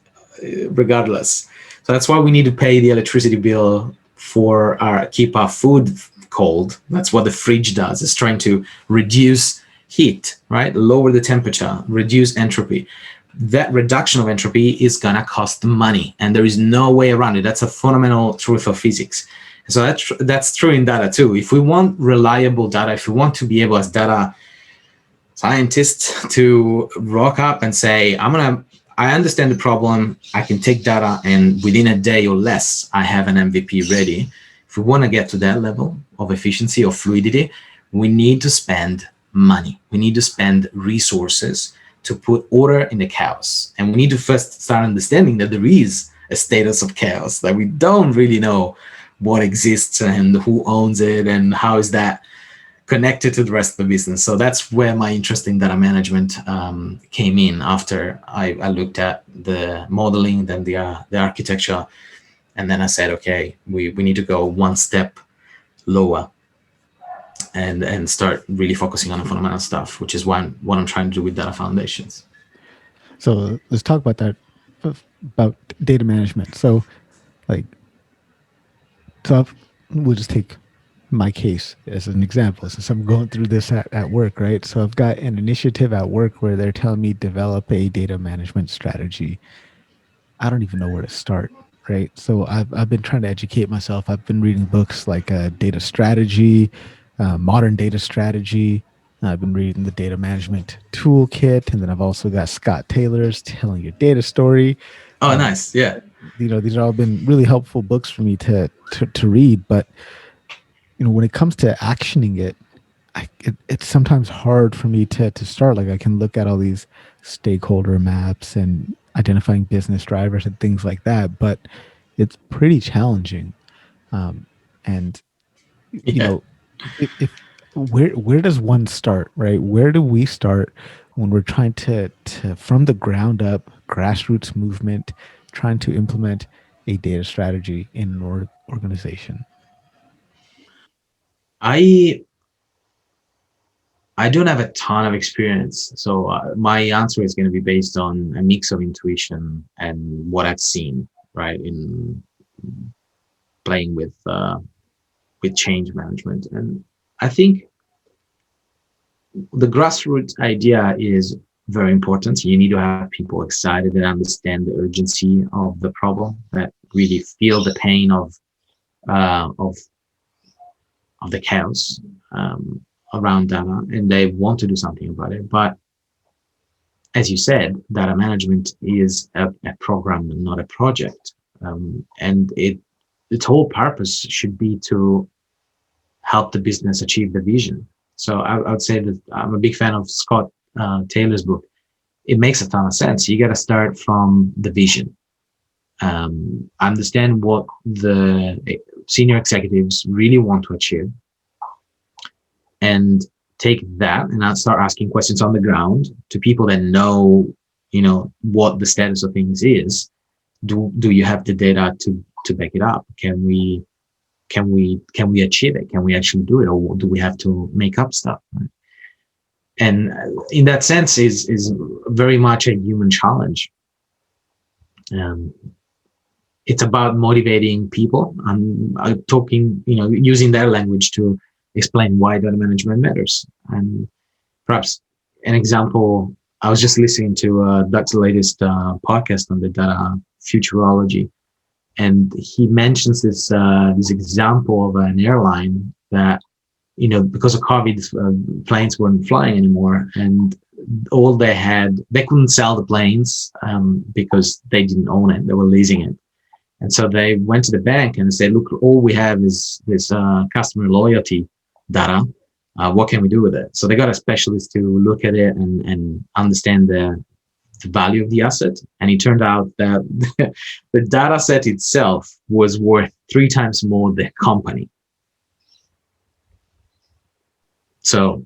regardless. So that's why we need to pay the electricity bill for keep our food cold. That's what the fridge does. It's trying to reduce heat, right? Lower the temperature, reduce entropy. That reduction of entropy is gonna cost money, and there is no way around it. That's a fundamental truth of physics. So that's true in data too. If we want reliable data, if we want to be able as data scientists to rock up and say, I understand the problem, I can take data, and within a day or less, I have an MVP ready. If we want to get to that level of efficiency or fluidity, we need to spend money. We need to spend resources to put order in the chaos. And we need to first start understanding that there is a status of chaos, that we don't really know what exists and who owns it and how is that connected to the rest of the business. So that's where my interest in data management came in after I looked at the modeling, then the architecture, and then I said, okay, we need to go one step lower and start really focusing on the fundamental stuff, which is what I'm trying to do with data foundations. So let's talk about that, about data management. So we'll just take my case as an example, since I'm going through this at work, right? So I've got an initiative at work where they're telling me develop a data management strategy. I don't even know where to start, right? So I've been trying to educate myself. I've been reading books like Data Strategy, Modern Data Strategy. I've been reading the Data Management Toolkit, and then I've also got Scott Taylor's Telling Your Data Story. Oh, Um, nice. Yeah. these are all been really helpful books for me to read. But when it comes to actioning it, it's sometimes hard for me to start. Like I can look at all these stakeholder maps and identifying business drivers and things like that, but it's pretty challenging. And Yeah. if where does one start, right? Where do we start when we're trying to from the ground up grassroots movement, trying to implement a data strategy in an organization? I I don't have a ton of experience, so my answer is going to be based on a mix of intuition and what I've seen, right, in playing with change management. And I think the grassroots idea is very important. You need to have people excited and understand the urgency of the problem, that really feel the pain uh, of of the chaos um, around data, and they want to do something about it. But as you said, data management is a program and not a project, and its whole purpose should be to help the business achieve the vision. So I would say that I'm a big fan of Scott Taylor's book. It makes a ton of sense. You got to start from the vision, understand what the senior executives really want to achieve, and take that and I'll start asking questions on the ground to people that know, what the status of things is. Do you have the data to back it up? Can we achieve it? Can we actually do it, or do we have to make up stuff? And in that sense, is very much a human challenge. Um, it's about motivating people. I'm talking, using their language to explain why data management matters. And perhaps an example, I was just listening to Doug's latest podcast on the data futurology, and he mentions this example of an airline that, because of COVID, planes weren't flying anymore, and all they couldn't sell the planes because they didn't own it; they were leasing it. And so they went to the bank and said, "Look, all we have is this customer loyalty data. What can we do with it?" So they got a specialist to look at it and understand the value of the asset. And it turned out that the data set itself was worth 3 times more than the company. So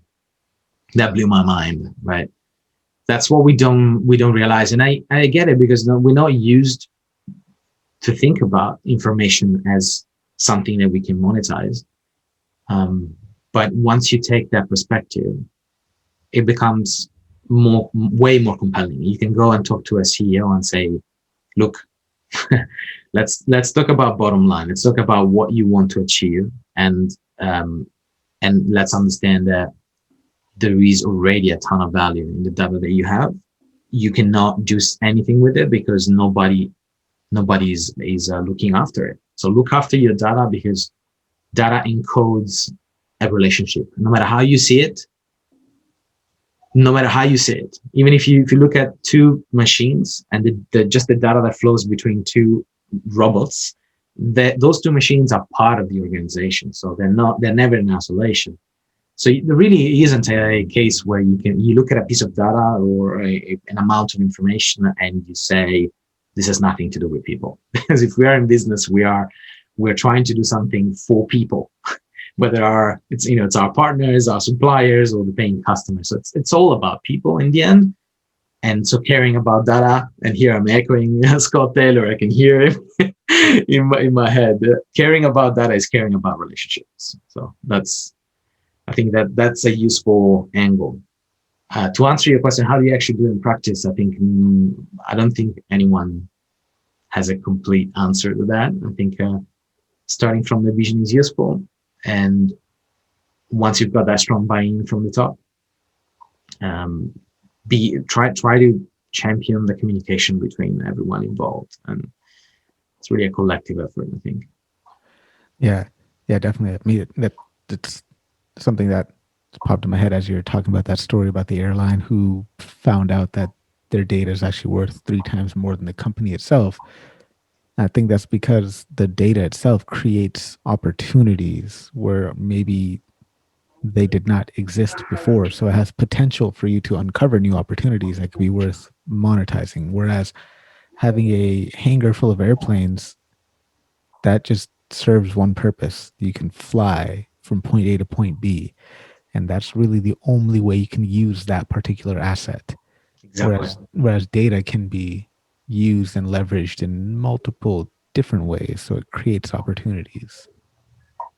that blew my mind, right? That's what we don't realize. And I get it, because we're not used to think about information as something that we can monetize. But once you take that perspective, it becomes way more compelling. You can go and talk to a CEO and say, "Look, let's talk about bottom line. Let's talk about what you want to achieve, and let's understand that there is already a ton of value in the data that you have. You cannot do anything with it because nobody is looking after it. So look after your data, because data encodes a relationship. No matter how you see it, even if you look at 2 machines and just the data that flows between 2 robots, those 2 machines are part of the organization. So they're never in isolation. So there really isn't a case where you look at a piece of data or an amount of information and you say, this has nothing to do with people. Because if we are in business, we're trying to do something for people, whether it's our partners, our suppliers, or the paying customers. So it's all about people in the end. And so caring about data, and here I'm echoing Scott Taylor, I can hear him in my head. Caring about data is caring about relationships. So I think that's a useful angle. To answer your question, how do you actually do it in practice? I don't think anyone has a complete answer to that. I think starting from the vision is useful. And once you've got that strong buy-in from the top, try to champion the communication between everyone involved, and it's really a collective effort, I think. Yeah, yeah, definitely. I mean, that's something that popped in my head as you were talking about that story about the airline who found out that their data is actually worth 3 times more than the company itself. I think that's because the data itself creates opportunities where maybe they did not exist before. So it has potential for you to uncover new opportunities that could be worth monetizing. Whereas having a hangar full of airplanes, that just serves one purpose. You can fly from point A to point B. And that's really the only way you can use that particular asset. Exactly. Whereas data can be used and leveraged in multiple different ways. So it creates opportunities.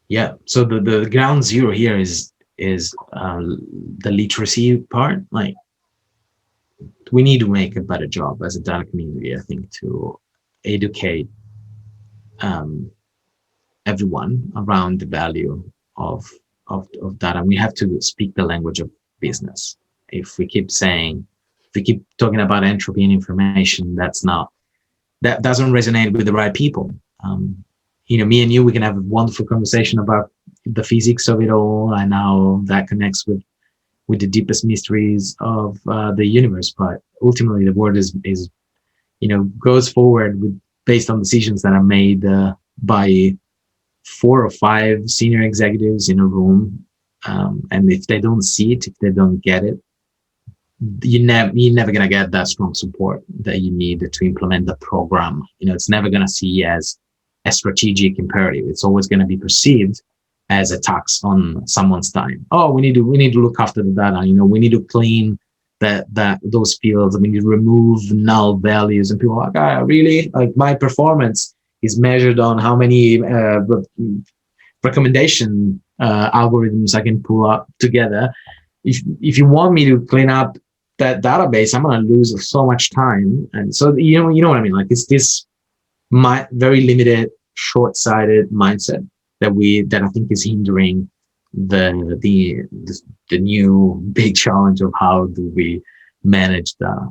Yeah. So the ground zero here is the literacy part. Like, we need to make a better job as a data community, I think, to educate everyone around the value of data. We have to speak the language of business. If we keep talking about entropy and information, that doesn't resonate with the right people. Me and you, we can have a wonderful conversation about the physics of it all and how that connects with the deepest mysteries of the universe. But ultimately, the world is goes forward based on decisions that are made by 4 or 5 senior executives in a room. And if they don't see it, if they don't get it, you're never going to get that strong support that you need to implement the program. It's never going to see as a strategic imperative. It's always going to be perceived as a tax on someone's time. Oh, we need to look after the data. We need to clean those fields. We need to remove null values. And people are like, really? Like, my performance is measured on how many recommendation algorithms I can pull up together. If you want me to clean up that database, I'm going to lose so much time. And so, you know what I mean? Like, it's this very limited, short-sighted mindset that I think is hindering the new big challenge of how do we manage data.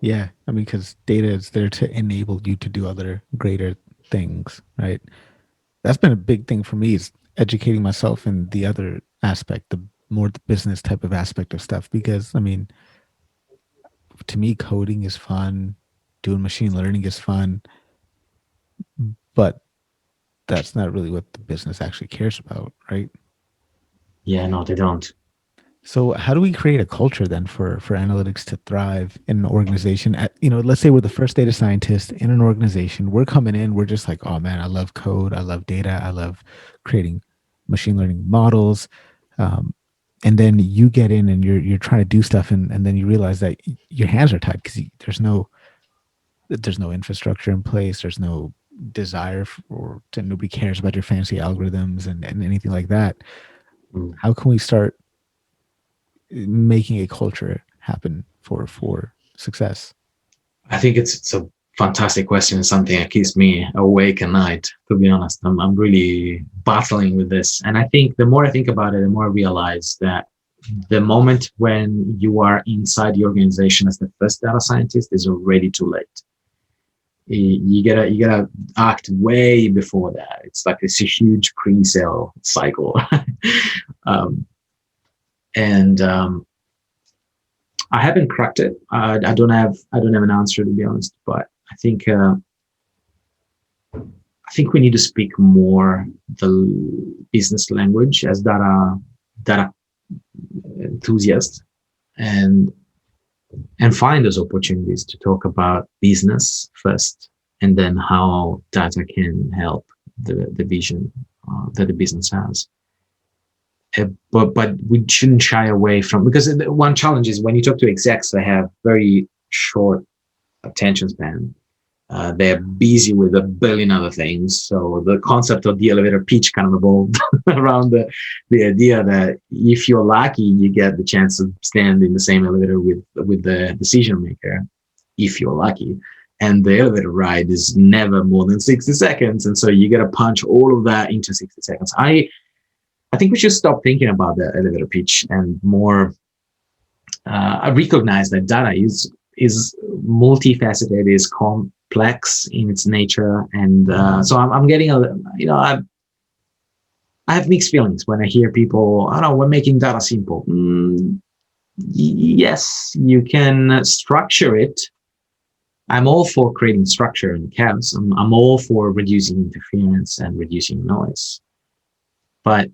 Yeah, I mean, because data is there to enable you to do other greater things, right? That's been a big thing for me, is educating myself in the other aspect, the business type of aspect of stuff. Because, I mean, to me, coding is fun, doing machine learning is fun, but that's not really what the business actually cares about, right? Yeah, no, they don't. So how do we create a culture then for analytics to thrive in an organization? Let's say we're the first data scientist in an organization. We're coming in, we're just like, oh man, I love code, I love data, I love creating machine learning models. And then you get in and you're trying to do stuff, and then you realize that your hands are tied because there's no infrastructure in place. There's no desire nobody cares about your fancy algorithms and anything like that. How can we start making a culture happen for success? I think it's a fantastic question, and something that keeps me awake at night, to be honest. I'm really battling with this. And I think the more I think about it, the more I realize that the moment when you are inside the organization as the first data scientist is already too late. You gotta act way before that. It's like this huge pre-sale cycle. And I haven't cracked it. I don't have an answer, to be honest. But I think we need to speak more the business language as data enthusiasts, and find those opportunities to talk about business first, and then how data can help the vision that the business has. But we shouldn't shy away from, because one challenge is when you talk to execs, they have very short attention span. They're busy with a billion other things. So the concept of the elevator pitch kind of evolved around the idea that if you're lucky, you get the chance to stand in the same elevator with the decision maker, if you're lucky. and the elevator ride is never more than 60 seconds. And so you got to punch all of that into 60 seconds. I think we should stop thinking about the elevator pitch and more recognize that data is multifaceted, is complex in its nature. And so I'm getting I have mixed feelings when I hear people, oh no, we're making data simple. Yes, you can structure it. I'm all for creating structure and chaos. I'm all for reducing interference and reducing noise. But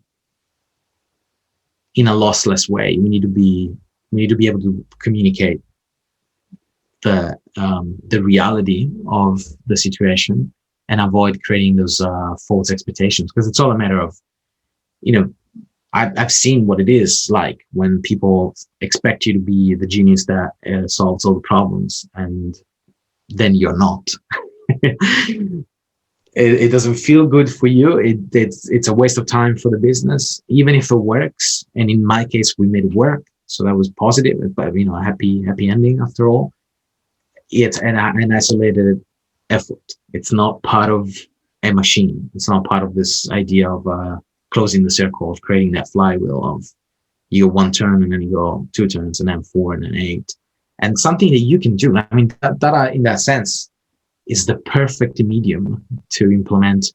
in a lossless way, we need to be able to communicate the reality of the situation and avoid creating those false expectations, because it's all a matter of, I've seen what it is like when people expect you to be the genius that solves all the problems, and then you're not. It doesn't feel good for you. It's a waste of time for the business, even if it works. And in my case, we made it work, so that was positive. But a happy ending after all. It's an isolated effort. It's not part of a machine. It's not part of this idea of closing the circle, of creating that flywheel of you go one turn and then you go 2 turns and then 4 and then 8. And something that you can do. I mean, data in that sense is the perfect medium to implement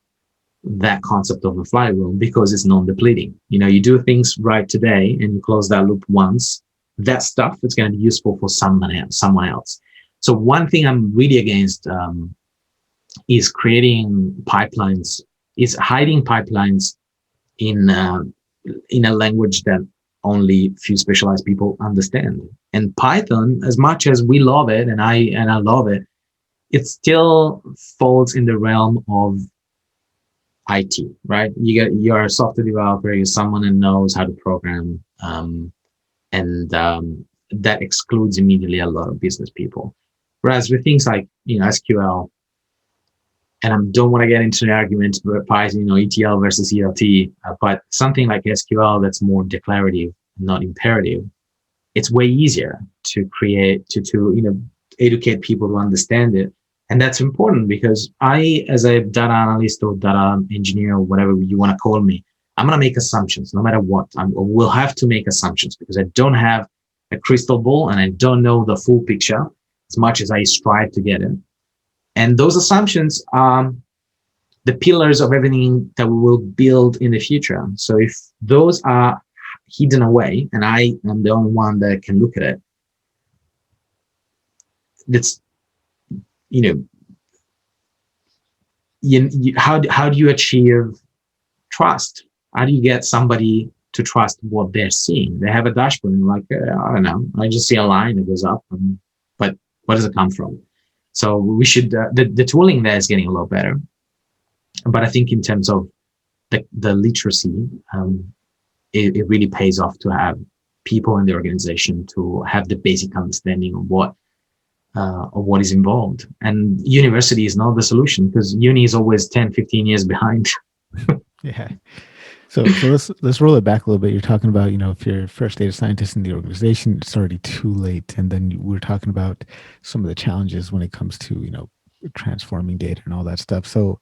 that concept of a flywheel, because it's non-depleting. You do things right today and you close that loop once, that stuff is going to be useful for someone else. So one thing I'm really against is creating pipelines, is hiding pipelines in a language that only few specialized people understand. And Python, as much as we love it, and I love it, it still falls in the realm of IT, right? You're a software developer, you're someone that knows how to program, and that excludes immediately a lot of business people. Whereas with things like SQL, and I don't want to get into an argument about Python, ETL versus ELT, but something like SQL that's more declarative, not imperative, it's way easier to create, to educate people to understand it. And that's important, because I, as a data analyst or data engineer or whatever you want to call me, I'm going to make assumptions no matter what. I will have to make assumptions because I don't have a crystal ball and I don't know the full picture as much as I strive to get it. And those assumptions are the pillars of everything that we will build in the future. So if those are hidden away and I am the only one that can look at it, that's, how do you achieve trust? How do you get somebody to trust what they're seeing? They have a dashboard and like, I don't know, I just see a line that goes up, but where does it come from? So we should, the tooling there is getting a lot better. But I think in terms of the literacy, it really pays off to have people in the organization to have the basic understanding of what is involved. And university is not the solution, because uni is always 10, 15 years behind. Yeah. So let's roll it back a little bit. You're talking about, if you're first data scientist in the organization, it's already too late. And then we're talking about some of the challenges when it comes to, transforming data and all that stuff. So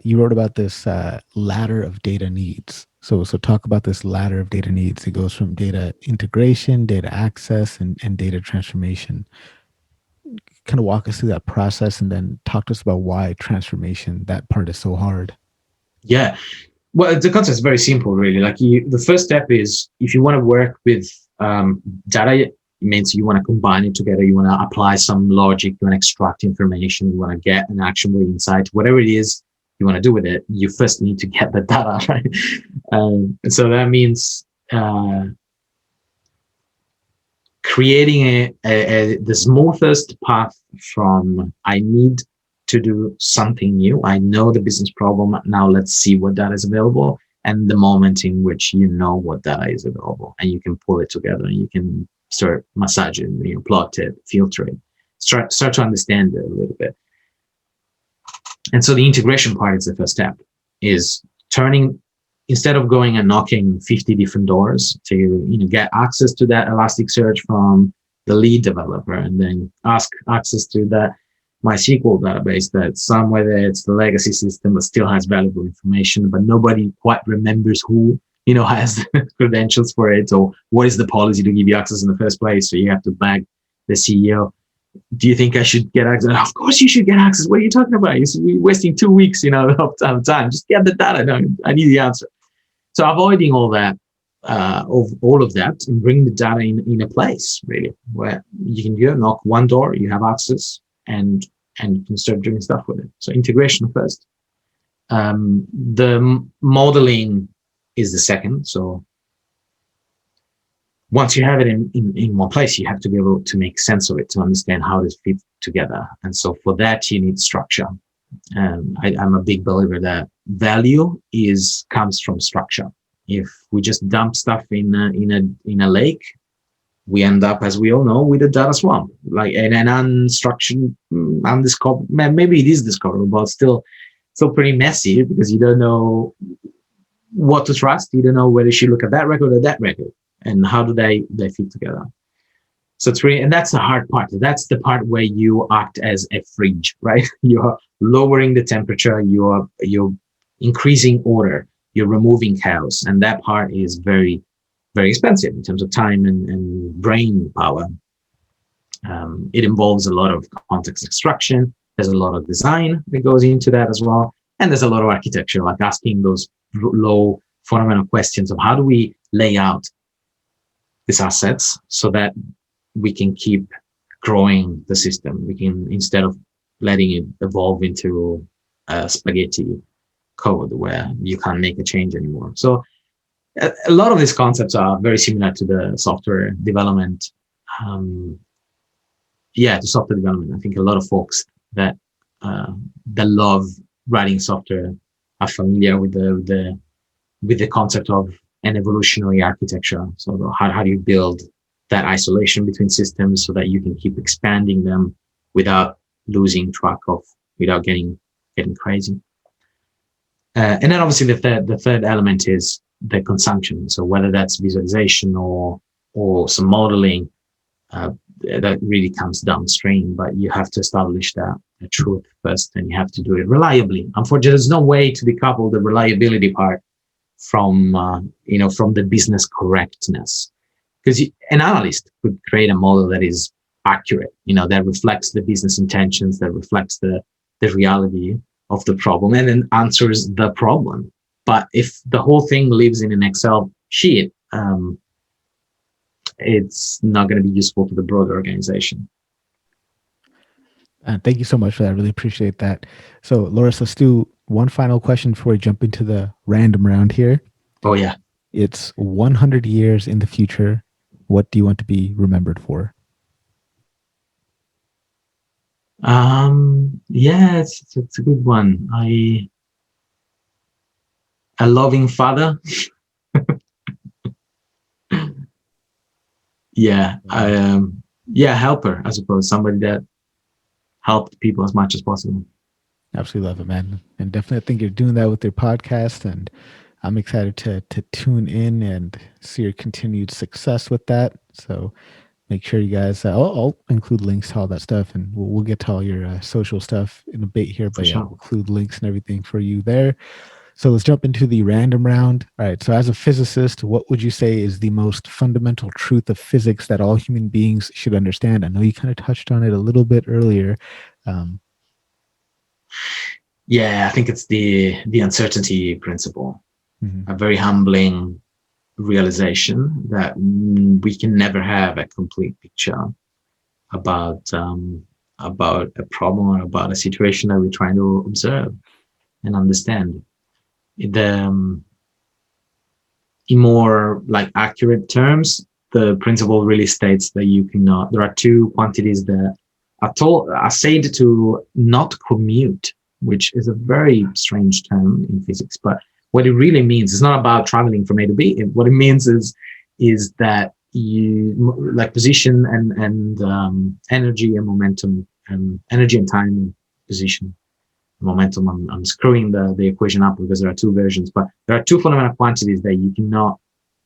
you wrote about this ladder of data needs. So talk about this ladder of data needs. It goes from data integration, data access, and data transformation. Kind of walk us through that process, and then talk to us about why transformation, that part is so hard. Yeah. Well, the concept is very simple, really. Like the first step is, if you want to work with data, it means you want to combine it together. You want to apply some logic. You want to extract information. You want to get an actionable insight. Whatever it is you want to do with it, you first need to get the data, right? And so that means creating the smoothest path from I need to do something new. I know the business problem. Now let's see what data is available, and the moment in which you know what data is available, and you can pull it together and you can start massaging, plot it, filter it, start to understand it a little bit. And so the integration part is the first step, is turning, instead of going and knocking 50 different doors to get access to that Elasticsearch from the lead developer, and then ask access to that MySQL database that somewhere there it's the legacy system that still has valuable information, but nobody quite remembers who, has the credentials for it, or what is the policy to give you access in the first place. So you have to beg the CEO, do you think I should get access? Of course you should get access. What are you talking about? You're wasting 2 weeks, of time. Just get the data. No, I need the answer. So avoiding all that, all of that, and bring the data in a place really where you can go knock one door, you have access, and you can start doing stuff with it. So integration first. The modeling is the second. So once you have it in one place, you have to be able to make sense of it, to understand how it fits together. And so for that, you need structure. I'm a big believer that value comes from structure. If we just dump stuff in a lake, we end up, as we all know, with a data swamp, like an unstructured, undiscovered. Maybe it is discoverable, but still pretty messy, because you don't know what to trust. You don't know whether you should look at that record or that record, and how do they fit together. So and that's the hard part. That's the part where you act as a fridge, right? You're lowering the temperature. You're increasing order. You're removing chaos, and that part is very, very expensive in terms of time and brain power. It involves a lot of context extraction. There's a lot of design that goes into that as well, and there's a lot of architecture, like asking those low fundamental questions of how do we lay out these assets so that we can keep growing the system. We can, instead of letting it evolve into a spaghetti code where you can't make a change anymore. So a lot of these concepts are very similar to the software development. To software development. I think a lot of folks that love writing software are familiar with the concept of an evolutionary architecture. So how do you build that isolation between systems so that you can keep expanding them without losing track of, without getting crazy. And then obviously the third element is the consumption. So whether that's visualization or some modeling, that really comes downstream, but you have to establish the truth first, and you have to do it reliably. Unfortunately, there's no way to decouple the reliability part from the business correctness, because an analyst could create a model that is accurate, that reflects the business intentions, that reflects the reality of the problem, and then answers the problem. But if the whole thing lives in an Excel sheet, it's not going to be useful to the broader organization. Thank you so much for that. I really appreciate that. So, Loris, let's do one final question before we jump into the random round here. Oh, yeah. It's 100 years in the future. What do you want to be remembered for? It's a good one. A loving father. Helper, I suppose, somebody that helped people as much as possible. Absolutely love it, man. And definitely I think you're doing that with your podcast, and I'm excited to tune in and see your continued success with that. So make sure you guys, I'll include links to all that stuff, and we'll get to all your social stuff in a bit here, but I'll include links and everything for you there. So let's jump into the random round. All right. So as a physicist, what would you say is the most fundamental truth of physics that all human beings should understand? I know you kind of touched on it a little bit earlier. I think it's the uncertainty principle. Mm-hmm. A very humbling realization that we can never have a complete picture about a problem or about a situation that we're trying to observe and understand. In more like accurate terms, the principle really states that you cannot. There are two quantities that are said to not commute, which is a very strange term in physics. But what it really means is not about traveling from A to B. What it means is that you like position and energy and momentum, energy and time and position. Momentum. I'm screwing the equation up because there are two versions, but there are two fundamental quantities that you cannot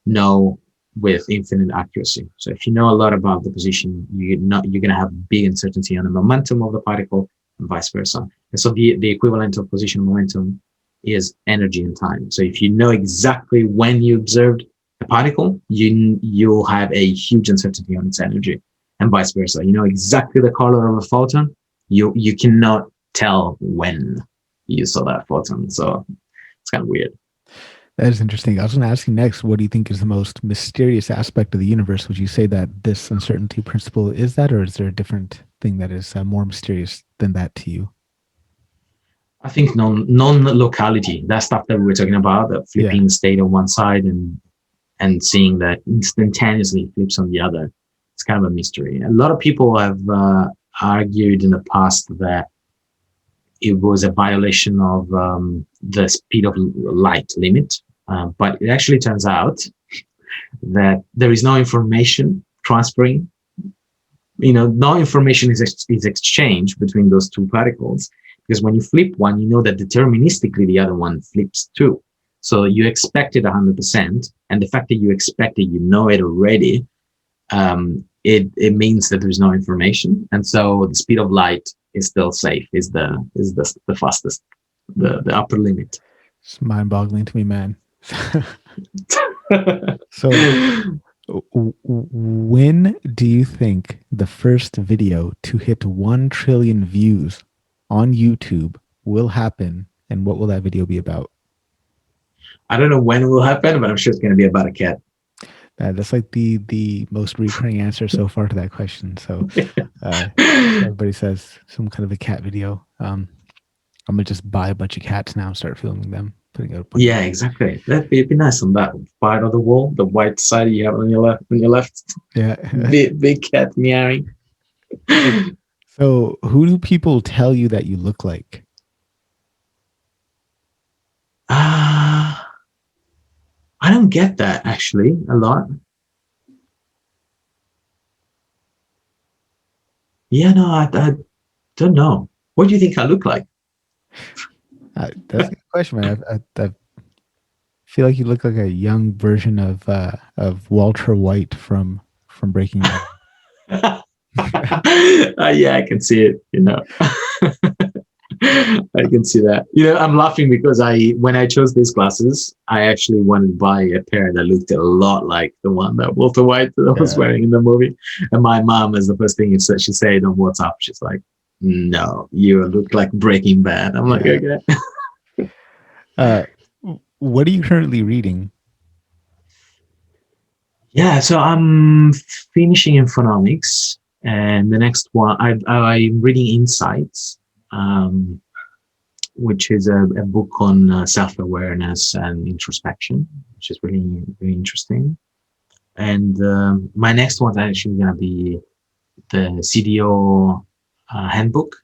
know with infinite accuracy. So if you know a lot about the position, you're going to have big uncertainty on the momentum of the particle, and vice versa. And so the equivalent of position momentum is energy and time. So if you know exactly when you observed a particle, you'll have a huge uncertainty on its energy, and vice versa. You know exactly the color of a photon, you cannot tell when you saw that photon. So it's kind of weird. That is interesting. I was going to ask you next, what do you think is the most mysterious aspect of the universe? Would you say that this uncertainty principle is that, or is there a different thing that is more mysterious than that to you? I think non-locality, that stuff that we were talking about, that flipping state on one side and seeing that instantaneously flips on the other. It's kind of a mystery. A lot of people have argued in the past that it was a violation of the speed of light limit. But it actually turns out that there is no information transferring. No information is exchanged between those two particles, because when you flip one, you know that deterministically the other one flips too. So you expect it 100%, and the fact that you expect it, you know it already, it means that there's no information, and so the speed of light is still safe, is the fastest, the upper limit. It's mind-boggling to me, man. So when do you think the first video to hit 1 trillion views on YouTube will happen, and what will that video be about? I don't know when it will happen, but I'm sure it's going to be about a cat. That's like the most recurring answer so far to that question. So everybody says some kind of a cat video. I'm gonna just buy a bunch of cats now and start filming them, putting out. Yeah, exactly. That'd be nice on that part of the wall, the white side you have on your left. Yeah, big cat meowing. So, who do people tell you that you look like? I don't get that actually a lot. Yeah, no, I don't know. What do you think I look like? That's a good question, man. I feel like you look like a young version of Walter White from Breaking Bad. Yeah, I can see it. I can see that. I'm laughing because when I chose these glasses, I actually wanted to buy a pair that looked a lot like the one that Walter White was wearing in the movie. And my mom, as the first thing she said on WhatsApp, she's like, "No, you look like Breaking Bad." I'm like, okay. What are you currently reading? Yeah, so I'm finishing in Photonics, and the next one I'm reading Insights, which is a book on self-awareness and introspection, which is really, really interesting. And my next one's actually going to be the CDO handbook,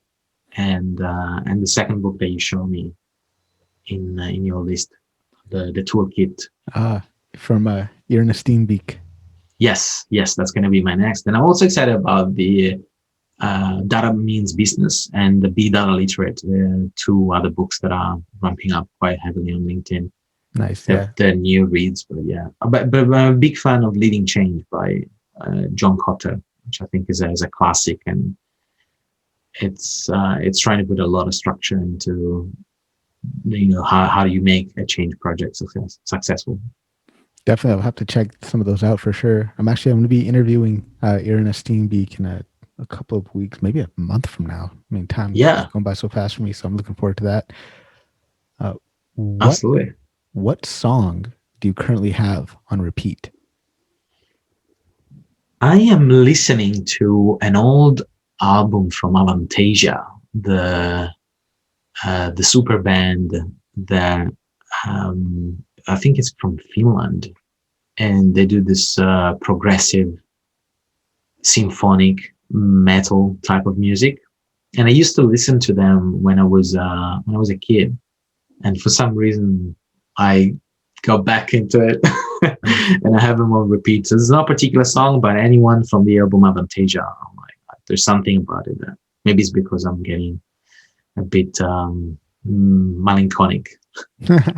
and the second book that you show me in your list, the toolkit. From Ernestine Beek. Yes, that's going to be my next. And I'm also excited about the Data Means Business and the Be Data Literate, the two other books that are ramping up quite heavily on LinkedIn. Nice, they're new reads, but yeah. But I'm a big fan of Leading Change by John Cotter, which I think is a classic, and it's trying to put a lot of structure into how do you make a change project successful. Definitely, I'll have to check some of those out for sure. I'm going to be interviewing Ernestine Beek in a couple of weeks, maybe a month from now. I mean, time is going by so fast for me, so I'm looking forward to that. Absolutely. What song do you currently have on repeat? I am listening to an old album from Avantasia, the super band that I think it's from Finland, and they do this progressive symphonic metal type of music. And I used to listen to them when I was a kid, and for some reason I got back into it and I have them on repeat. So there's no particular song, but anyone from the album Avantasia, I'm like, there's something about it that maybe it's because I'm getting a bit melancholic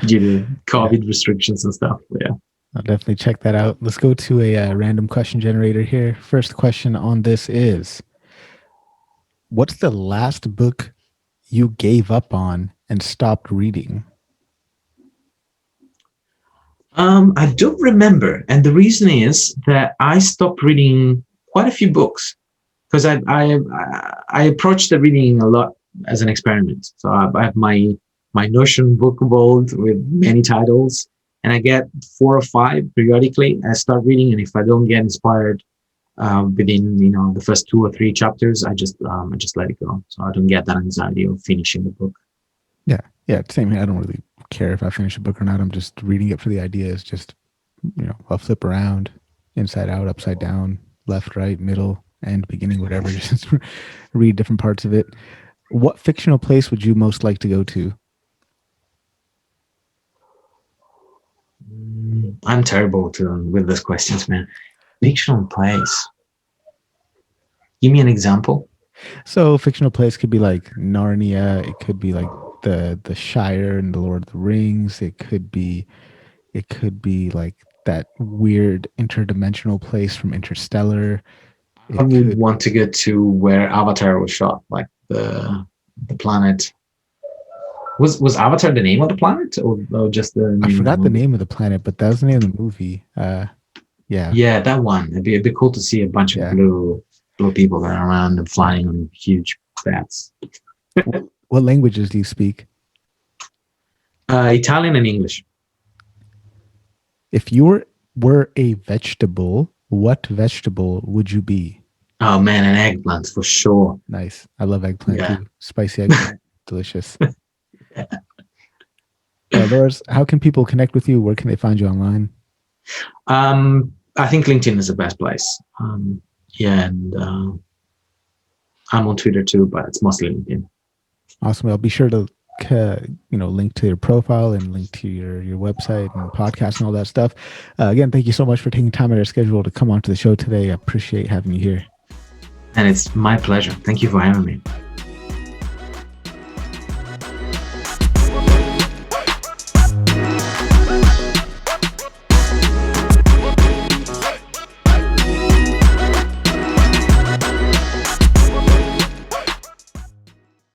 due to COVID restrictions and stuff. Yeah, I'll definitely check that out. Let's go to a random question generator here. First question on this is, what's the last book you gave up on and stopped reading? I don't remember, and the reason is that I stopped reading quite a few books because I approached the reading a lot as an experiment. So I have my Notion book vault with many titles, and I get 4 or 5 periodically. I start reading, and if I don't get inspired within the first 2 or 3 chapters, I just let it go. So I don't get that anxiety of finishing the book. Yeah, same here. I don't really care if I finish a book or not. I'm just reading it for the ideas. Just I'll flip around, inside out, upside down, left, right, middle, end, beginning, whatever. Just read different parts of it. What fictional place would you most like to go to? I'm terrible with those questions, man. Fictional place. Give me an example. So fictional place could be like Narnia. It could be like the Shire and the Lord of the Rings. It could be like that weird interdimensional place from Interstellar. I would want to go to where Avatar was shot, like the planet. Was Avatar the name of the planet, or just the name? I forgot of the name of the planet, but that was the name of the movie. Yeah, that one. It'd be cool to see a bunch of blue people going around and flying on huge bats. What languages do you speak? Italian and English. If you were a vegetable, what vegetable would you be? Oh man, an eggplant for sure. Nice. I love eggplant too. Spicy eggplant. Delicious. Loris, how can people connect with you? Where can they find you online? I think LinkedIn is the best place. And I'm on Twitter too, but it's mostly LinkedIn. Awesome. I'll be sure to link to your profile and link to your website and podcast and all that stuff. Again, thank you so much for taking time out of your schedule to come onto the show today. I appreciate having you here. And it's my pleasure. Thank you for having me.